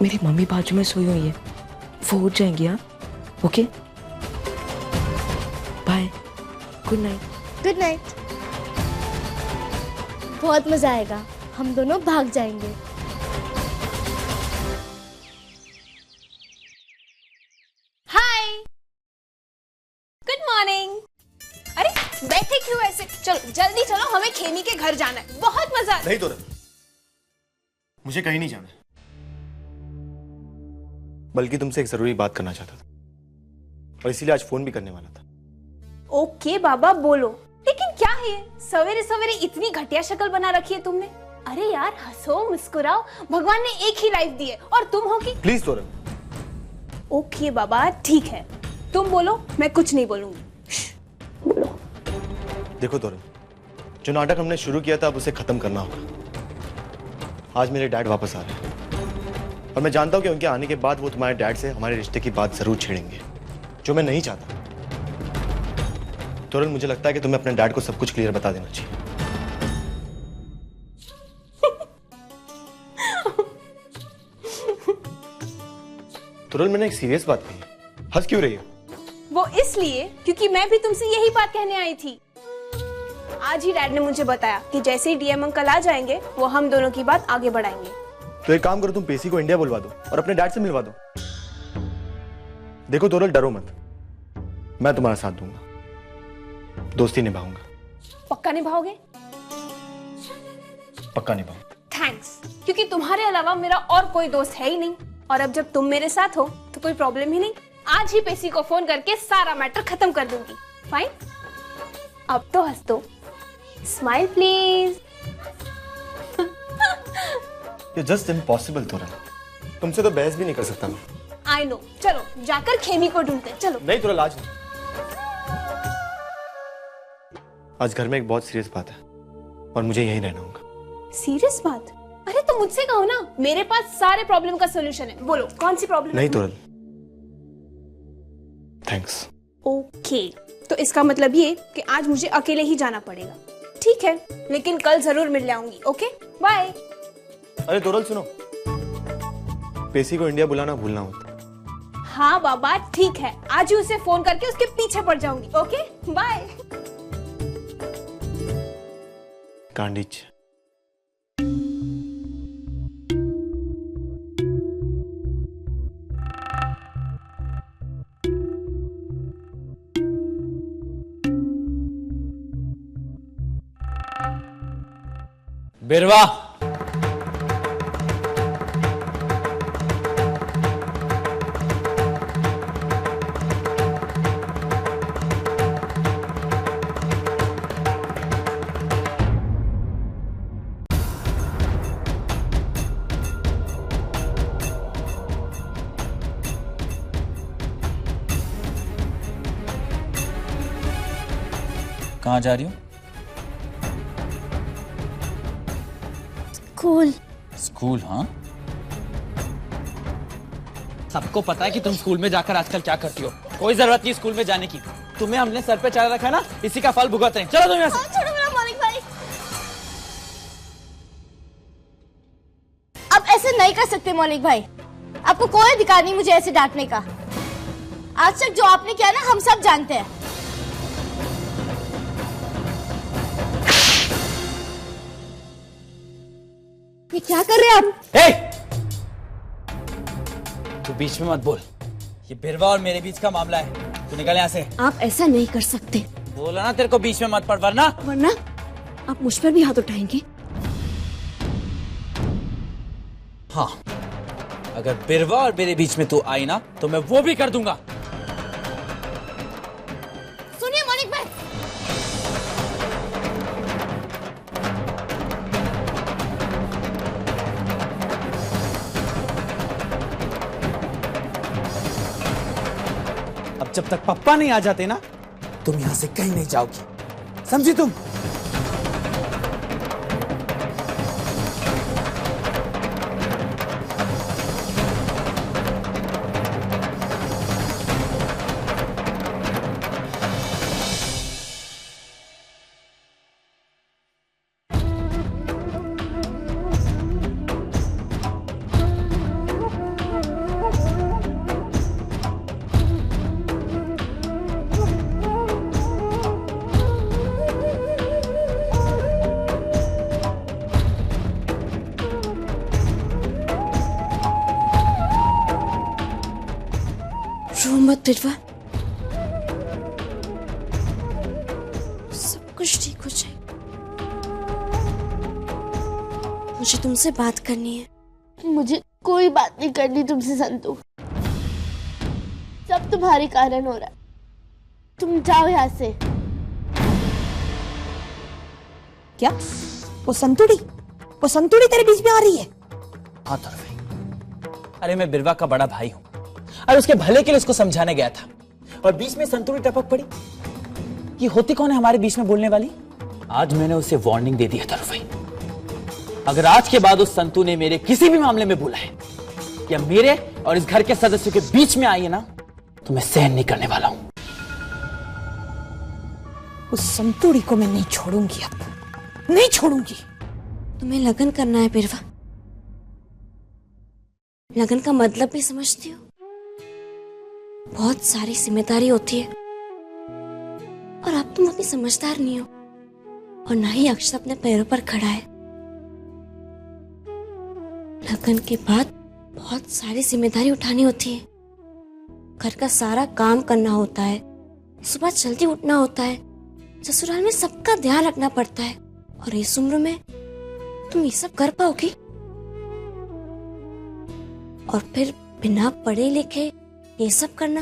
[SPEAKER 10] मेरी मम्मी बाजू में सोई हुई है, वो उठ जाएंगी। हाँ, okay, bye, good night.
[SPEAKER 11] Good night. बहुत मजा आएगा, हम दोनों भाग जाएंगे।
[SPEAKER 9] Hi, good morning. अरे बैठे क्यों ऐसे? चलो जल्दी चलो, हमें खेमी के घर जाना है, बहुत मजा।
[SPEAKER 13] नहीं तो मुझे कहीं नहीं जाना, बल्कि तुमसे एक जरूरी बात करना चाहता था और इसीलिए आज फोन भी करने वाला था।
[SPEAKER 9] ओके बाबा बोलो, लेकिन क्या है ये? सवेरे सवेरे इतनी घटिया शक्ल बना रखी है तुमने। अरे यार हंसो मुस्कुराओ, भगवान ने एक ही लाइफ दी है और तुम हो कि?
[SPEAKER 13] प्लीज तोरण।
[SPEAKER 9] ओके बाबा ठीक है, तुम बोलो, मैं कुछ नहीं बोलूंगी। बोलो।
[SPEAKER 13] देखो तोरण, जो नाटक हमने शुरू किया था अब उसे खत्म करना होगा। आज मेरे डैड वापस आ रहे हैं और मैं जानता हूं कि उनके आने के बाद वो तुम्हारे डैड से हमारे रिश्ते की बात जरूर छेड़ेंगे, जो मैं नहीं चाहता। तोरण, मुझे लगता है कि तुम्हें अपने डैड को सब कुछ क्लियर बता देना चाहिए। तुरंत मैंने एक सीरियस बात कही, हंस क्यों रही हो?
[SPEAKER 9] वो इसलिए क्योंकि मैं भी तुमसे यही बात कहने आई थी। आज ही डैड ने मुझे बताया कि जैसे ही डीएम अंकल आ जाएंगे वो हम दोनों की बात आगे बढ़ाएंगे।
[SPEAKER 13] तो एक काम करो, तुम पेशी को इंडिया बुलवा दो और अपने डैड से मिलवा दो। देखो तोरल, डरो मत, मैं तुम्हारा साथ दूंगा, दोस्ती निभाऊंगा।
[SPEAKER 9] पक्का निभाओगे?
[SPEAKER 13] पक्का निभाऊंगा।
[SPEAKER 9] थैंक्स, क्योंकि तुम्हारे अलावा मेरा और कोई दोस्त है ही नहीं, और अब जब तुम मेरे साथ हो तो कोई प्रॉब्लम ही नहीं। आज ही पेशी को फोन करके सारा मैटर खत्म कर दूंगी। फाइन, अब तो हंस दो, स्माइल प्लीज।
[SPEAKER 13] ये जस्ट इम्पॉसिबल तोरल, तुमसे तो बहस भी नहीं कर सकता मैं।
[SPEAKER 9] आई नो, चलो जाकर खेमी को ढूंढते हैं। चलो।
[SPEAKER 13] नहीं तोरल, आज नहीं। आज घर में एक बहुत सीरियस बात है और मुझे यहीं रहना होगा।
[SPEAKER 9] सीरियस बात? अरे तो मुझसे कहो ना, मेरे पास सारे प्रॉब्लम का सॉल्यूशन है। बोलो कौन सी प्रॉब्लम?
[SPEAKER 13] नहीं तोरल, थैंक्स।
[SPEAKER 9] ओके, तो इसका मतलब ये कि आज मुझे अकेले ही जाना पड़ेगा। ठीक है, लेकिन कल जरूर मिल जाऊंगी। Okay bye.
[SPEAKER 13] अरे तोरल सुनो, पेशी को इंडिया बुलाना भूलना मत।
[SPEAKER 9] हाँ बाबा ठीक है, आज ही उसे फोन करके उसके पीछे पड़ जाऊंगी। Okay bye.
[SPEAKER 13] कांडिच।
[SPEAKER 3] बिरवा,
[SPEAKER 14] कहाँ जा रही हो?
[SPEAKER 11] स्कूल।
[SPEAKER 14] स्कूल? हाँ,
[SPEAKER 3] सबको पता है कि तुम स्कूल में जाकर आजकल क्या करती हो। कोई जरूरत नहीं स्कूल में जाने की, तुम्हें हमने सर पे चढ़ा रखा है ना, इसी का फल भुगत रहे हैं। चलो तुम यहाँ से।
[SPEAKER 11] छोड़ो मेरा मालिक भाई। अब ऐसे नहीं कर सकते मौलिक भाई, आपको कोई अधिकार नहीं मुझे ऐसे डांटने का। आज तक जो आपने किया ना हम सब जानते हैं। ये क्या कर रहे हैं आप?
[SPEAKER 3] तू बीच में मत बोल, ये बिरवा और मेरे बीच का मामला है। तू निकल यहाँ से।
[SPEAKER 8] आप ऐसा नहीं कर सकते।
[SPEAKER 3] बोला ना तेरे को बीच में मत पड़, वरना
[SPEAKER 8] आप मुझ पर भी हाथ उठाएंगे।
[SPEAKER 3] हाँ, अगर बिरवा और मेरे बीच में तू आई ना तो मैं वो भी कर दूंगा।
[SPEAKER 11] सुनिए मौलिक भाई,
[SPEAKER 5] जब तक पप्पा नहीं आ जाते ना, तुम यहां से कहीं नहीं जाओगी, समझी तुम?
[SPEAKER 8] रो मत बिरवा, सब कुछ ठीक हो जाएगा। मुझे तुमसे बात करनी है।
[SPEAKER 11] मुझे कोई बात नहीं करनी तुमसे संतू, सब तुम्हारे कारण हो रहा है। तुम जाओ यहाँ से।
[SPEAKER 7] क्या वो संतुड़ी तेरे बीच में आ रही है?
[SPEAKER 5] हाँ भाई, अरे मैं बिरवा का बड़ा भाई हूं और उसके भले के लिए उसको समझाने गया था, और बीच में संतुड़ी टपक पड़ी। ये होती कौन है हमारे बीच में बोलने वाली? आज मैंने उसे वार्निंग दे दी है तरफ भाई, अगर आज के बाद उस संतु ने मेरे किसी भी मामले में बोला है या मेरे और इस घर के सदस्यों के बीच में आई है ना, तो मैं सहन नहीं करने वाला हूं।
[SPEAKER 7] उस संतुड़ी को मैं नहीं छोड़ूंगी, अब नहीं छोड़ूंगी।
[SPEAKER 8] तुम्हें लगन करना है बिरवा, लगन का मतलब भी समझती हो? बहुत सारी जिम्मेदारी होती है और अब तुम उतनी समझदार नहीं हो, और ना ही अक्षत अपने पैरों पर खड़ा है। लगन के बाद बहुत सारी जिम्मेदारी उठानी होती है, घर का सारा काम करना होता है, सुबह जल्दी उठना होता है, ससुराल में सबका ध्यान रखना पड़ता है, और इस उम्र में तुम ये सब कर पाओगी? और फिर बिना पढ़े लिखे ये सब करना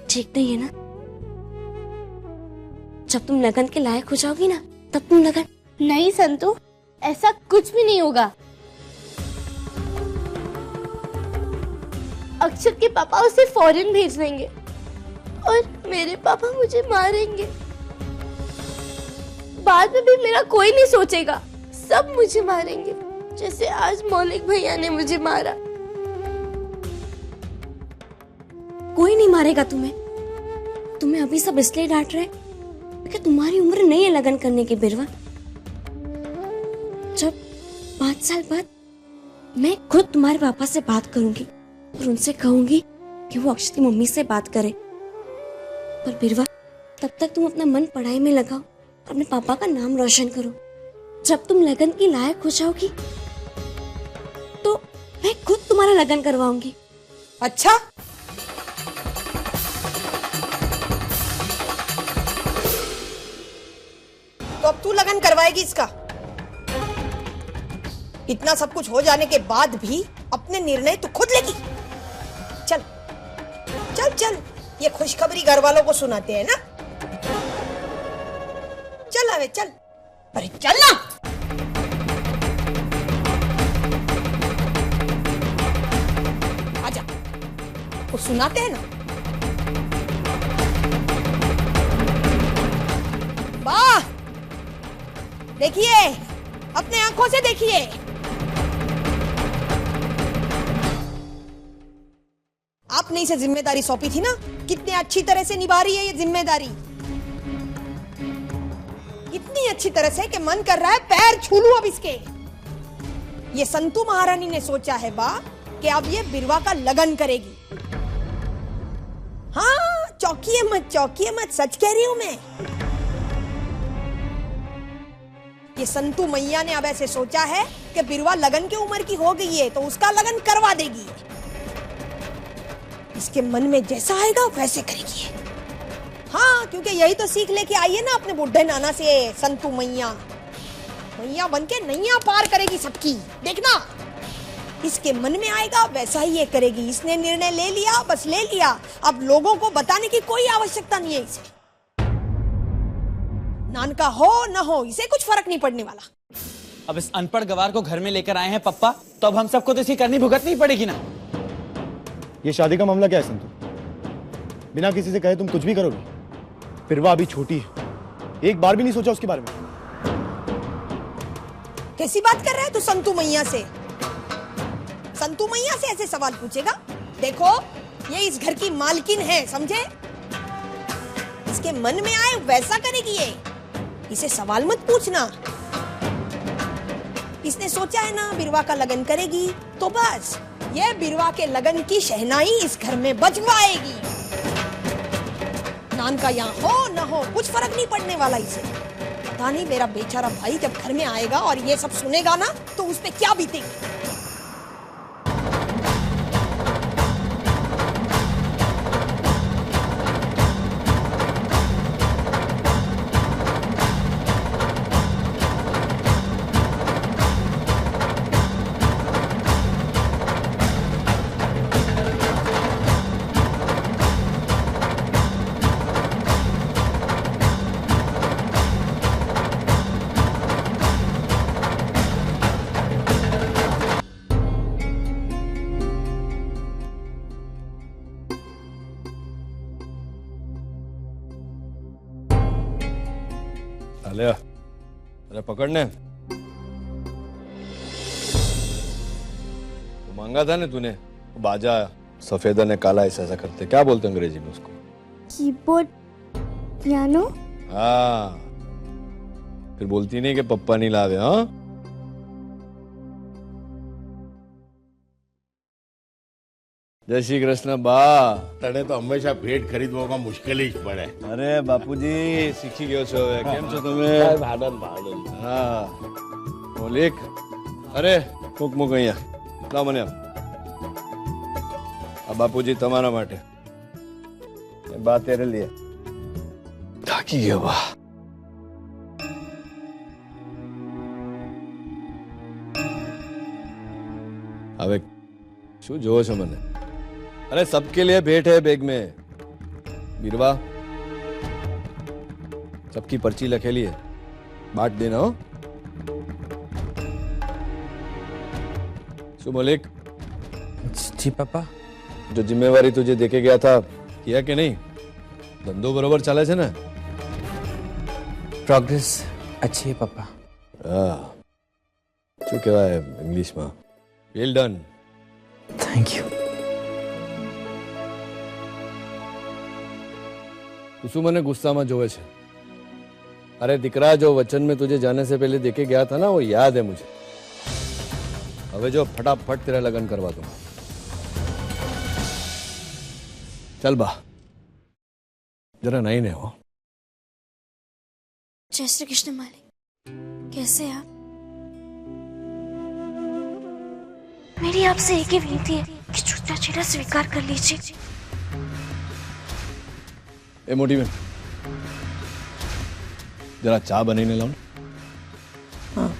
[SPEAKER 8] ठीक नहीं है ना? जब तुम लगन के लायक हो जाओगी ना, तब तुम लगन।
[SPEAKER 11] नहीं संतु, ऐसा कुछ भी नहीं होगा। अक्षत के पापा उसे फॉरेन भेज देंगे और मेरे पापा मुझे मारेंगे। बाद में भी मेरा कोई नहीं सोचेगा, सब मुझे मारेंगे, जैसे आज मौलिक भैया ने मुझे मारा।
[SPEAKER 8] कोई नहीं मारेगा तुम्हें अभी सब इसलिए डांट रहे क्योंकि तुम्हारी उम्र नहीं है लगन करने की बिरवा। जब 5 साल बाद मैं खुद तुम्हारे पापा से बात करूंगी और उनसे कहूंगी कि वो अक्षत की मम्मी से बात करे। पर बिरवा, तब तक तुम अपना मन पढ़ाई में लगाओ, अपने पापा का नाम रोशन करो। जब तुम लगन की लायक हो जाओगी तो मैं खुद तुम्हारा लगन करवाऊंगी।
[SPEAKER 7] अच्छा, तो अब तू लगन करवाएगी इसका? इतना सब कुछ हो जाने के बाद भी अपने निर्णय तू खुद लेगी? चल चल चल, ये खुशखबरी घर वालों को सुनाते हैं ना। चल अबे चल, अरे चल ना। आजा, वो सुनाते हैं ना। वाह, देखिए, अपने आंखों से देखिए। आपने इसे जिम्मेदारी सौंपी थी ना, कितने अच्छी तरह से निभा रही है ये जिम्मेदारी। इतनी अच्छी तरह से कि मन कर रहा है पैर छू लूं अब इसके। ये संतु महारानी ने सोचा है बा कि अब ये बिरवा का लगन करेगी। हाँ, चौंकिए मत, सच कह रही हूं मैं। ये संतु मैया ने अब ऐसे सोचा है कि बिरवा लगन की उम्र की हो गई है तो उसका लगन करवा देगी। इसके मन में जैसा आएगा वैसे करेगी। हाँ, क्योंकि यही तो सीख लेके आई है ना अपने बुढ़े नाना से। संतु मैया बन के नैया पार करेगी सबकी, देखना। इसके मन में आएगा वैसा ही ये करेगी। इसने निर्णय ले लिया, बस ले लिया। अब लोगों को बताने की कोई आवश्यकता नहीं है इसे। नानका हो न हो, इसे कुछ फर्क नहीं पड़ने वाला।
[SPEAKER 5] अब इस अनपढ़ गवार को घर में लेकर आए हैं पप्पा, तो अब हम सबको तो इसकी करनी भुगतनी पड़ेगी ना।
[SPEAKER 13] ये शादी का मामला क्या है संतु? बिना किसी से कहे तुम कुछ भी करोगे? बिरवा अभी छोटी है, एक बार भी नहीं सोचा उसके बारे में?
[SPEAKER 7] कैसी बात कर रहा है तू संतू मैया से? संतू मैया से ऐसे सवाल पूछेगा? देखो, ये इस घर की मालकिन है, समझे? इसके मन में आए वैसा करेगी ये। इसे सवाल मत पूछना। इसने सोचा है ना बिरवा का लगन करेगी, तो बस ये बिरवा के लगन की शहनाई इस घर में बजवाएगी। नान का यहाँ हो न हो कुछ फर्क नहीं पड़ने वाला इसे। पता नहीं मेरा बेचारा भाई जब घर में आएगा और ये सब सुनेगा ना तो उस पे क्या बीतेगी।
[SPEAKER 14] अरे पकड़ने तो मांगा था ना तूने, बाजा सफेदा ने काला ऐसा करते, क्या बोलते अंग्रेजी में उसको?
[SPEAKER 11] Keyboard, piano.
[SPEAKER 14] हाँ, फिर बोलती नहीं कि पप्पा नहीं लावे। हाँ, जय श्री कृष्ण बा।
[SPEAKER 12] तने तो हमेशा भेट खरीदवा मुश्किल ही पड़े।
[SPEAKER 14] अरे बापूजी सीखी गयो छो હવે કેમ છો તમે?
[SPEAKER 12] ભાડન
[SPEAKER 14] હા ઓલેક અરે કોક મુક અહીંયા લાવ મને આ બાપુજી તમારા માટે એ બા તેરે लिए થાકી ગયો બા। હવે શું જોવો છો મને? अरे सबके लिए भेंट है बैग में। बीरवा सबकी पर्ची लखेली है, बांट देना हो। शुभ मलिक।
[SPEAKER 5] जी पापा।
[SPEAKER 14] जो जिम्मेवारी तुझे देके गया था किया कि नहीं? धंधो बरोबर चले छे ना?
[SPEAKER 5] प्रोग्रेस अच्छी है पापा।
[SPEAKER 14] શું કહેવાય ઇંગ્લિશમાં? Well done.
[SPEAKER 5] Thank you.
[SPEAKER 14] તું મને ગુસ્સામાં જોવે છે? अरे दिकरा, जो वचन में तुझे जाने से पहले देके गया था ना, वो याद है मुझे। अबे जो फटाफट तेरा लगन करवा दूं। चल बा, जरा नहीं ने हो।
[SPEAKER 8] जय श्री कृष्ण मालिक, कैसे आप? मेरी आपसे एक ही विनती है कि छूटा छेड़ा स्वीकार कर लीजिए।
[SPEAKER 14] ए मोटी में जरा चाय बनाने लाओ।
[SPEAKER 7] हाँ।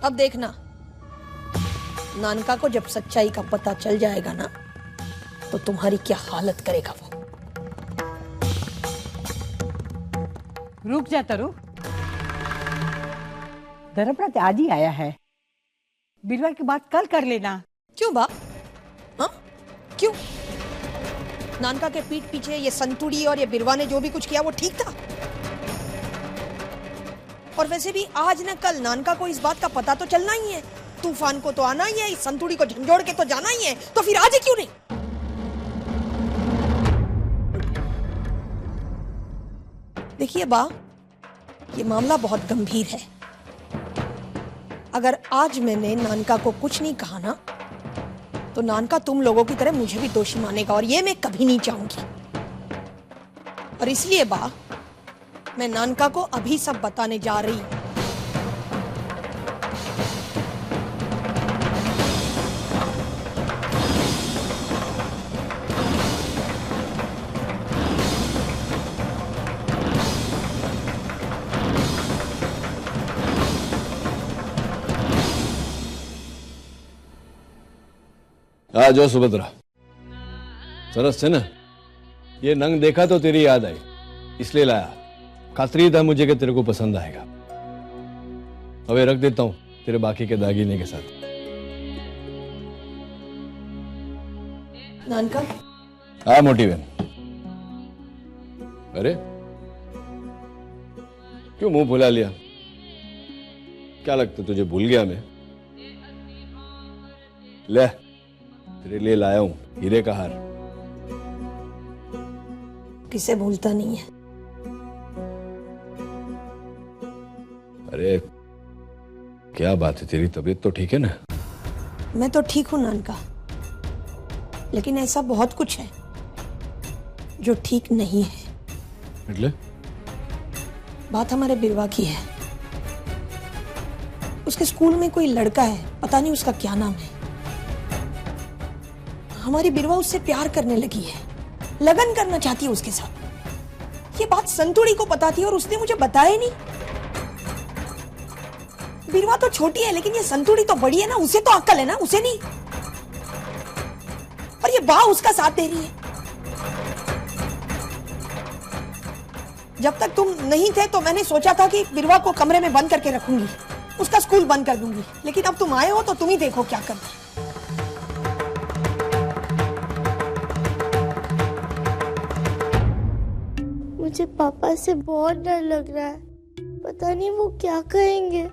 [SPEAKER 7] अब देखना, नानका को जब सच्चाई का पता चल जाएगा ना तो तुम्हारी क्या हालत करेगा वो।
[SPEAKER 6] रुक जा तरु, धर्मराज आज ही आया है, बिरवा की बात कल कर लेना।
[SPEAKER 7] क्यों बा? हाँ क्यों? नानका के पीठ पीछे ये संतुड़ी और ये बिरवा ने जो भी कुछ किया वो ठीक था? और वैसे भी आज न कल नानका को इस बात का पता तो चलना ही है। तूफान को तो आना ही है, इस संतुड़ी को झंझोड़ के तो जाना ही है, तो फिर आज ही क्यों नहीं? देखिए बा, ये मामला बहुत गंभीर है। अगर आज मैंने नानका को कुछ नहीं कहा ना तो नानका तुम लोगों की तरह मुझे भी दोषी मानेगा, और ये मैं कभी नहीं चाहूंगी। और इसलिए बा, मैं नानका को अभी सब बताने जा रही हूं।
[SPEAKER 14] हाँ जो सुभद्रा, सरस है ना? ये नंग देखा तो तेरी याद आई, इसलिए लाया। खातरी था मुझे कि तेरे को पसंद आएगा। अबे रख देता हूँ तेरे बाकी के दागीने के साथ।
[SPEAKER 7] नानका,
[SPEAKER 14] हाँ मोटी बहन। अरे क्यों मुंह फुला लिया? क्या लगता तुझे भूल गया मैं? ले तेरे लिए लाया हूं हीरे का हार।
[SPEAKER 7] किसे भूलता नहीं है।
[SPEAKER 14] अरे क्या बात है, तेरी तबीयत तो ठीक है ना?
[SPEAKER 7] मैं तो ठीक हूं नानका, लेकिन ऐसा बहुत कुछ है जो ठीक नहीं है।
[SPEAKER 14] मतलब?
[SPEAKER 7] बात हमारे बिरवा की है। उसके स्कूल में कोई लड़का है, पता नहीं उसका क्या नाम है। हमारी बिरवा उससे प्यार करने लगी है, लगन करना चाहती है उसके साथ। ये बात संतुड़ी को पता थी और उसने मुझे बताया नहीं। बिरवा तो छोटी है, लेकिन ये संतुड़ी तो बड़ी है ना, उसे तो अक्ल है ना, उसे नहीं। और ये बा उसका साथ दे रही है। जब तक तुम नहीं थे तो मैंने सोचा था कि बिरवा को कमरे में बंद करके रखूंगी, उसका स्कूल बंद कर दूंगी, लेकिन अब तुम आए हो तो तुम ही देखो क्या करना।
[SPEAKER 11] मुझे पापा से बहुत डर लग रहा है, पता नहीं वो क्या कहेंगे।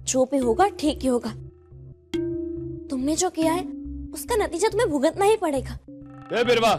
[SPEAKER 8] जो भी होगा ठीक ही होगा। तुमने जो किया है उसका नतीजा तुम्हें भुगतना ही पड़ेगा।
[SPEAKER 14] ए बिरवा,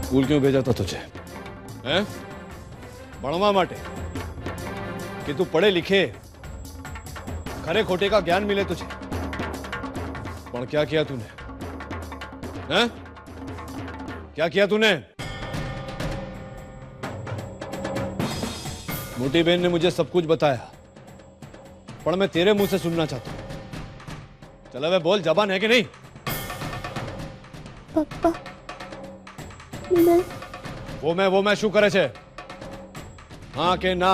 [SPEAKER 14] स्कूल क्यों भेजा था तुझे? हैं? भणवा माटे कि तू पढ़े लिखे, खरे खोटे का ज्ञान मिले तुझे। पर क्या किया तूने? हैं? क्या किया तूने? मोटी बहन ने मुझे सब कुछ बताया, पर मैं तेरे मुंह से सुनना चाहता हूं। चला वे बोल, जबान है कि नहीं?
[SPEAKER 11] पापा
[SPEAKER 14] वो मैं शू करे छे? हाँ के ना?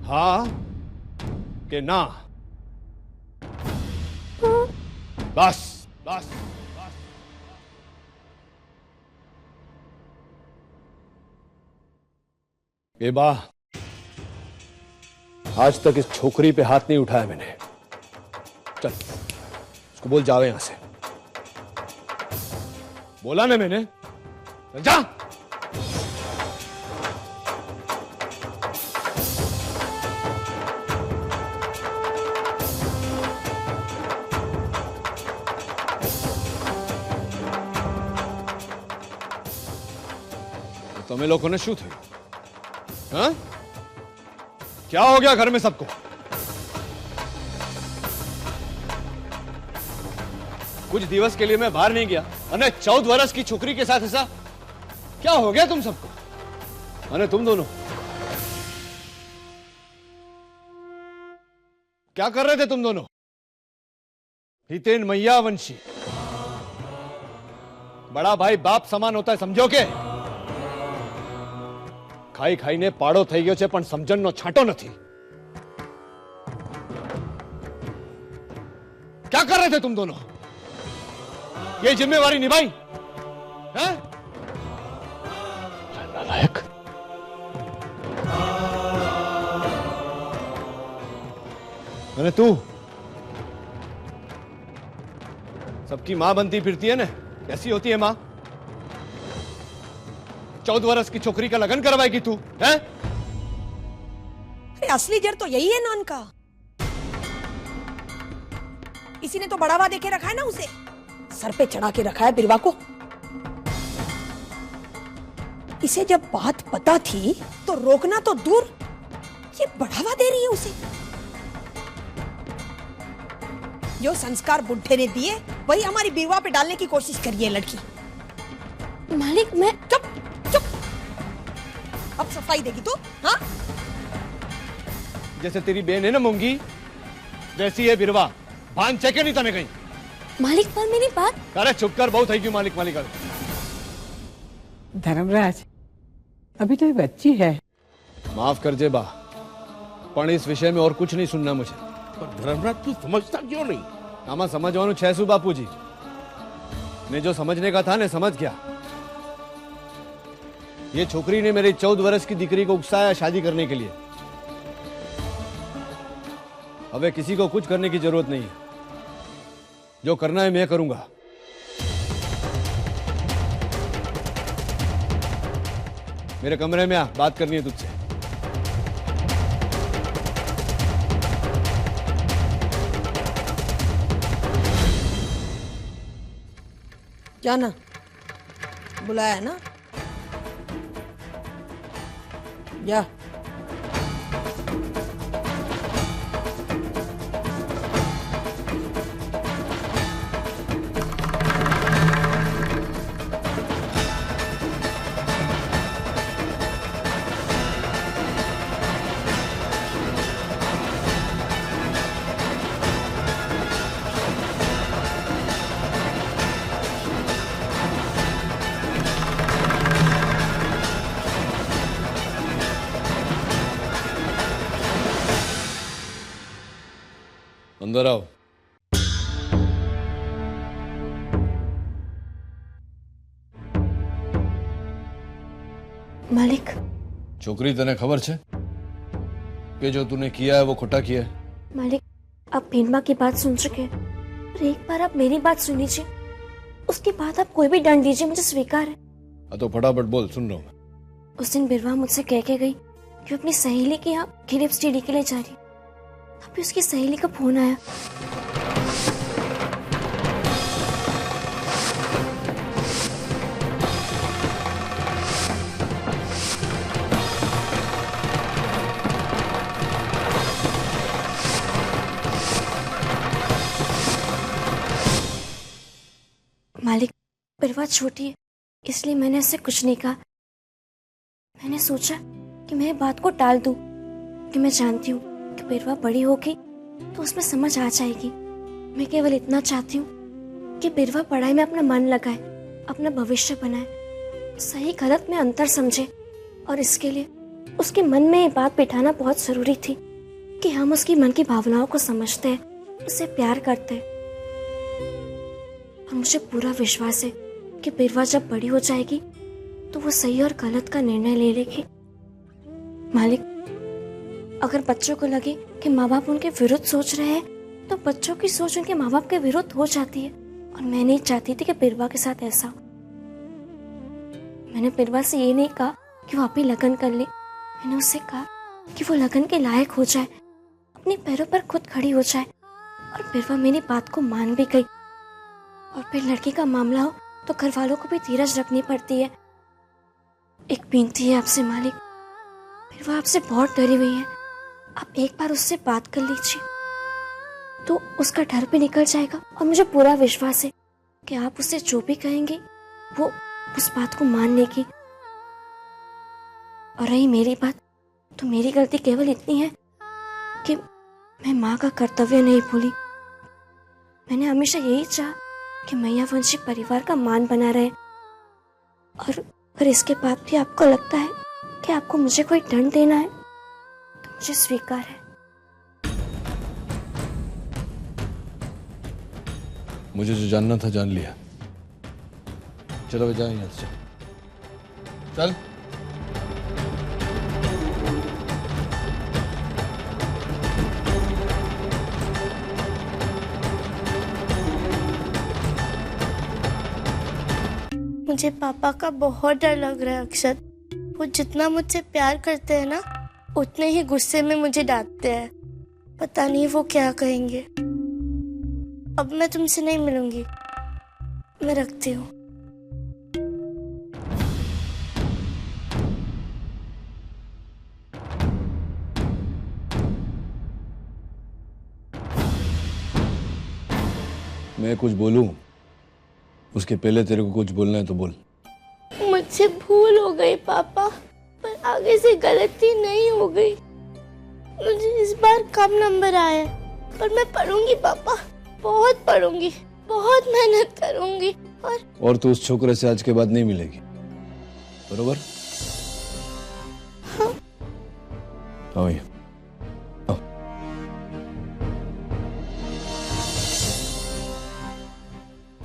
[SPEAKER 14] हाँ के ना? बस बस बस। ये बा, आज तक इस छोकरी पे हाथ नहीं उठाया मैंने। चल उसको बोल जावे यहां से। बोला ना मैंने, चल जा। तुम्हें लोगों ने शू थे? हाँ? क्या हो गया घर में सबको? कुछ दिवस के लिए मैं बाहर नहीं गया, अने 14 वर्ष की छोकरी के साथ ऐसा क्या हो गया तुम सबको? अने तुम दोनों क्या कर रहे थे तुम दोनों? हितेन मैया वंशी, बड़ा भाई बाप समान होता है, समझो के? खाई खाई ने पाड़ो થઈ ગયો છે, પણ સમજણનો છાંટો નથી। क्या कर रहे थे तुम दोनों? ये जिम्मेवारी निभाई है? नालायक। अरे तू सबकी मां बनती फिरती है ना, कैसी होती है मां? 14 वर्ष की छोकरी का लगन करवाएगी तू, है?
[SPEAKER 7] अरे असली जड़ तो यही है नान का। इसी ने तो बढ़ावा देके रखा है ना, उसे सर पे चढ़ा के रखा है बिरवा को। इसे जब बात पता थी तो रोकना तो दूर, ये बढ़ावा दे रही है उसे। जो संस्कार बुढ़े ने दिए वही हमारी बिरवा पे डालने की कोशिश करी है लड़की।
[SPEAKER 8] मालिक मैं
[SPEAKER 7] चुप चुप, अब सफाई देगी तू? हाँ,
[SPEAKER 14] जैसे तेरी बहन है ना मूंगी, वैसी है बिरवा। भान चेके नहीं तने कहीं।
[SPEAKER 8] मालिक पर मेरी बात।
[SPEAKER 14] अरे चुप कर, बहुत है क्यों मालिक मालिक।
[SPEAKER 6] धर्मराज, अभी तो ये बच्ची है।
[SPEAKER 14] माफ कर जे बा, पर इस विषय में और कुछ नहीं सुनना मुझे।
[SPEAKER 12] पर धर्मराज तू समझता क्यों नहीं?
[SPEAKER 14] आमा समझवानु छैसु बापूजी ने जो समझने का था ने समझ गया। ये छोकरी ने मेरी 14 वर्ष की दिकरी को उकसाया शादी करने के लिए। अब किसी को कुछ करने की जरूरत नहीं है, जो करना है मैं करूंगा। मेरे कमरे में आ, बात करनी है तुझसे।
[SPEAKER 7] जाना, बुलाया ना, जा।
[SPEAKER 14] अंदर आओ।
[SPEAKER 8] मालिक,
[SPEAKER 14] छोकरी तने खबर छे कि जो तूने किया है वो खोटा किया है?
[SPEAKER 8] मालिक आप बीनमा की बात सुन चुके हैं, पर एक बार आप मेरी बात सुन लीजिए, उसके बाद आप कोई भी दंड दीजिए, मुझे स्वीकार है।
[SPEAKER 14] तो फटाफट बोल, सुन रहा हूं मैं।
[SPEAKER 8] उस दिन बिरवा मुझसे कह के गई कि अपनी सहेली के यहाँ खिलिप स्टडी के लिए जा रही। तभी उसकी सहेली का फोन आया। मालिक बिरवा छोटी है, इसलिए मैंने उससे कुछ नहीं कहा। मैंने सोचा कि मैं बात को टाल दूं, कि मैं जानती हूँ कि बिरवा बड़ी होगी तो उसमें समझ आ जाएगी। मैं केवल इतना चाहती हूँ कि बिरवा पढ़ाई में अपना मन लगाए, अपना भविष्य बनाए, सही गलत में अंतर समझे, और इसके लिए उसके मन में ये बात बिठाना बहुत जरूरी थी कि हम उसकी मन की भावनाओं को समझते हैं, उसे प्यार करते हैं। और मुझे पूरा विश्वास है कि बिरवा जब बड़ी हो जाएगी तो वो सही और गलत का निर्णय ले लेगी। मालिक, अगर बच्चों को लगे कि माँ बाप उनके विरुद्ध सोच रहे हैं तो बच्चों की सोच उनके माँ बाप के विरुद्ध हो जाती है, और मैं नहीं चाहती थी कि बिरवा के साथ ऐसा हो। मैंने बिरवा से ये नहीं कहा कि वो अभी लगन कर ले, मैंने उससे कहा कि वो लगन के लायक हो जाए, अपने पैरों पर खुद खड़ी हो जाए। और बिरवा मेरी बात को मान भी गई। और फिर लड़की का मामला हो तो घर वालों को भी धीरज रखनी पड़ती है। एक विनती है आपसे मालिक, बिरवा आपसे बहुत डरी हुई है, आप एक बार उससे बात कर लीजिए तो उसका डर भी निकल जाएगा। और मुझे पूरा विश्वास है कि आप उससे जो भी कहेंगे वो उस बात को मान लेगी। और रही मेरी बात, तो मेरी गलती केवल इतनी है कि मैं माँ का कर्तव्य नहीं भूली। मैंने हमेशा यही चाहा कि मैया वंशी परिवार का मान बना रहे, और इसके बाद भी आपको लगता है कि आपको मुझे कोई दंड देना है तो मुझे स्वीकार है।
[SPEAKER 14] मुझे जो जानना था जान लिया। चलो वे जाए यहाँ से। चल।
[SPEAKER 11] मुझे पापा का बहुत डर लग रहा है अक्षत। वो जितना मुझसे प्यार करते हैं ना, उतने ही गुस्से में मुझे डांटते हैं। पता नहीं वो क्या कहेंगे। अब मैं तुमसे नहीं मिलूंगी, मैं रखती हूँ।
[SPEAKER 14] मैं कुछ बोलूं उसके पहले तेरे को कुछ बोलना है तो बोल।
[SPEAKER 11] मुझसे भूल हो गई पापा, पर आगे से गलती नहीं हो गई। मुझे इस बार कम नंबर आया, पर मैं पढ़ूंगी पापा, बहुत पढ़ूंगी, बहुत मेहनत करूंगी। और
[SPEAKER 14] तू उस छोकरे से आज के बाद नहीं मिलेगी, बरोबर?
[SPEAKER 11] हाँ।
[SPEAKER 14] आओ ये। आओ।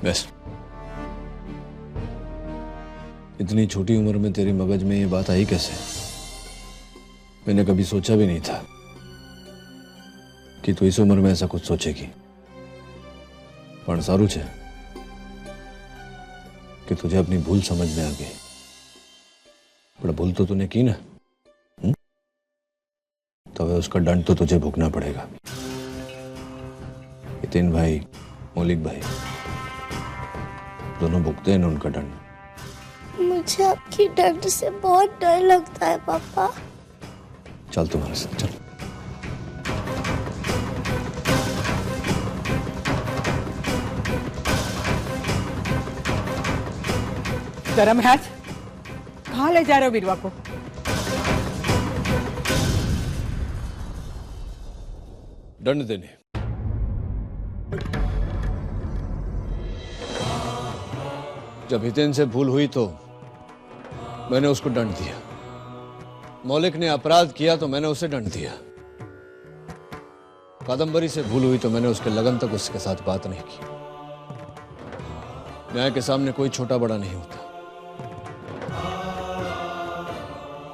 [SPEAKER 14] बस इतनी छोटी उम्र में तेरी मगज में ये बात आई कैसे? मैंने कभी सोचा भी नहीं था कि तू इस उम्र में ऐसा कुछ सोचेगी। पण सारू छे कि तुझे अपनी भूल समझ में आ गई। पर भूल तो तूने की ना, तो वह उसका दंड तो तुझे भुगतना पड़ेगा। तीन भाई, मौलिक भाई, दोनों भुगते हैं उनका दंड।
[SPEAKER 11] मुझे आपकी दंड से बहुत डर लगता है पापा।
[SPEAKER 14] चल तुम्हारे साथ चल।
[SPEAKER 6] धर्मराज, कहाँ ले जा रहे हो बिरवा को?
[SPEAKER 14] दंड देने। जब हितेन से भूल हुई तो मैंने उसको दंड दिया। मौलिक ने अपराध किया तो मैंने उसे दंड दिया। कादम्बरी से भूल हुई तो मैंने उसके लगन तक उसके साथ बात नहीं की। न्याय के सामने कोई छोटा बड़ा नहीं होता।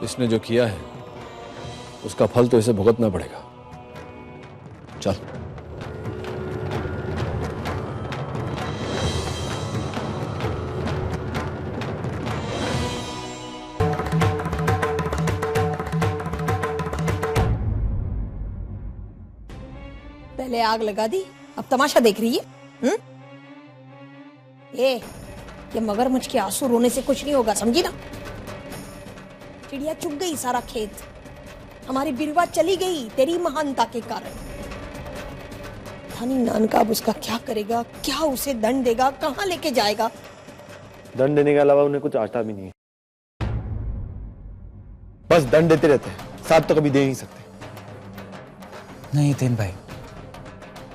[SPEAKER 14] इसने जो किया है उसका फल तो इसे भुगतना पड़ेगा। चल।
[SPEAKER 7] पहले आग लगा दी, अब तमाशा देख रही है। ये मगरमच्छ के आंसू रोने से कुछ नहीं होगा, समझी ना? चिड़िया चुग गई सारा खेत, हमारी बिरवा चली गई तेरी महानता के कारण। धानी नानका अब उसका क्या करेगा, क्या उसे दंड देगा, कहाँ लेके जाएगा?
[SPEAKER 13] दंड देने के अलावा उन्हें कुछ आता भी नहीं है। बस दंड देते रहते हैं, साथ तो कभी दे नहीं सकते।
[SPEAKER 5] नहीं तीन भाई,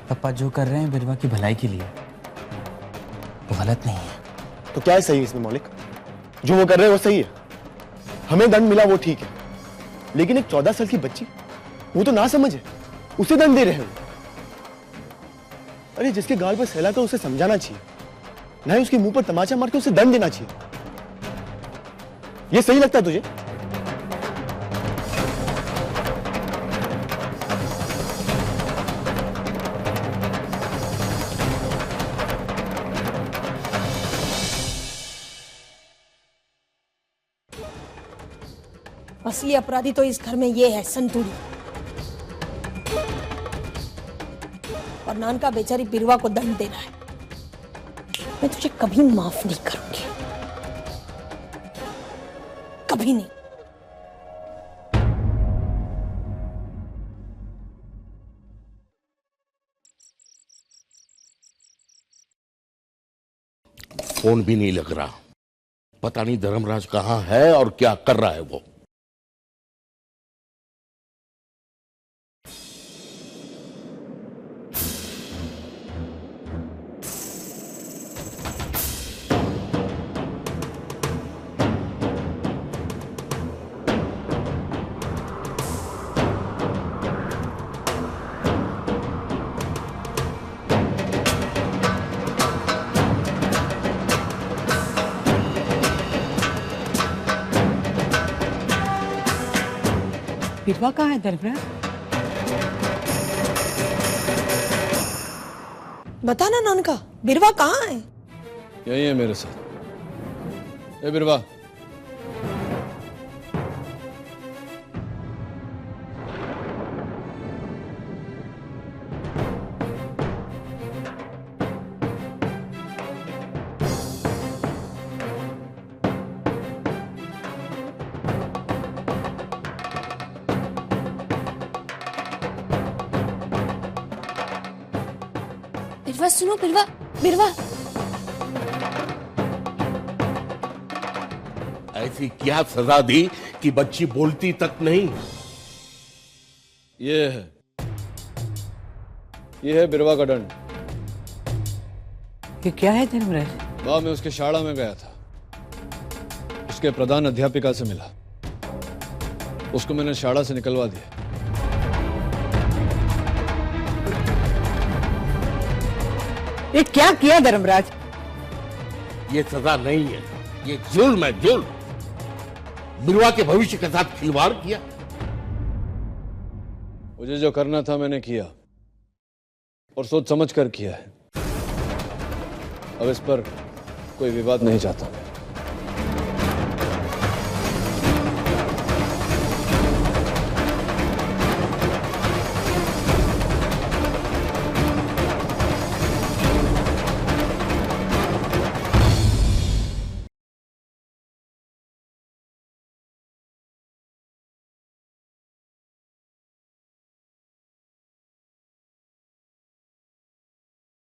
[SPEAKER 5] पापा जो कर रहे हैं बिरवा की भलाई के लिए, वो गलत नहीं है।
[SPEAKER 13] तो क्या है सही इसमें मौलिक? जो वो कर रहे हैं वो सही है। हमें दंड मिला वो ठीक है, लेकिन एक 14 साल की बच्ची, वो तो ना समझ है, उसे दंड दे रहे हैं। अरे जिसके गाल पर सहला था उसे समझाना चाहिए, ना ही उसके मुंह पर तमाचा मार के उसे दंड देना चाहिए। ये सही लगता है तुझे?
[SPEAKER 7] असली अपराधी तो इस घर में ये है, संतूरी। और नानका बेचारी बिरवा को दंड देना है। मैं तुझे कभी माफ नहीं करूंगी, कभी नहीं।
[SPEAKER 12] फोन भी नहीं लग रहा। पता नहीं धर्मराज कहाँ है और क्या कर रहा है वो।
[SPEAKER 6] बिरवा कहाँ है धर्मराज?
[SPEAKER 7] बता ना नानका, बिरवा कहाँ है?
[SPEAKER 14] यही है मेरे साथ। ए बिरवा,
[SPEAKER 8] बिरवा सुनो बिरवा। बिरवा,
[SPEAKER 12] ऐसी क्या सजा दी कि बच्ची बोलती तक नहीं?
[SPEAKER 14] ये है बिरवा का दंड।
[SPEAKER 6] ये क्या है धर्मराज?
[SPEAKER 14] मैं उसके शाला में गया था, उसके प्रधान अध्यापिका से मिला, उसको मैंने शाला से निकलवा दिया।
[SPEAKER 6] ये क्या किया धर्मराज?
[SPEAKER 12] ये सजा नहीं है, ये जुल्म है, जुल्म। बिरवा के भविष्य के साथ खिलवाड़ किया।
[SPEAKER 14] मुझे जो करना था मैंने किया, और सोच समझ कर किया है। अब इस पर कोई विवाद नहीं चाहता मैं।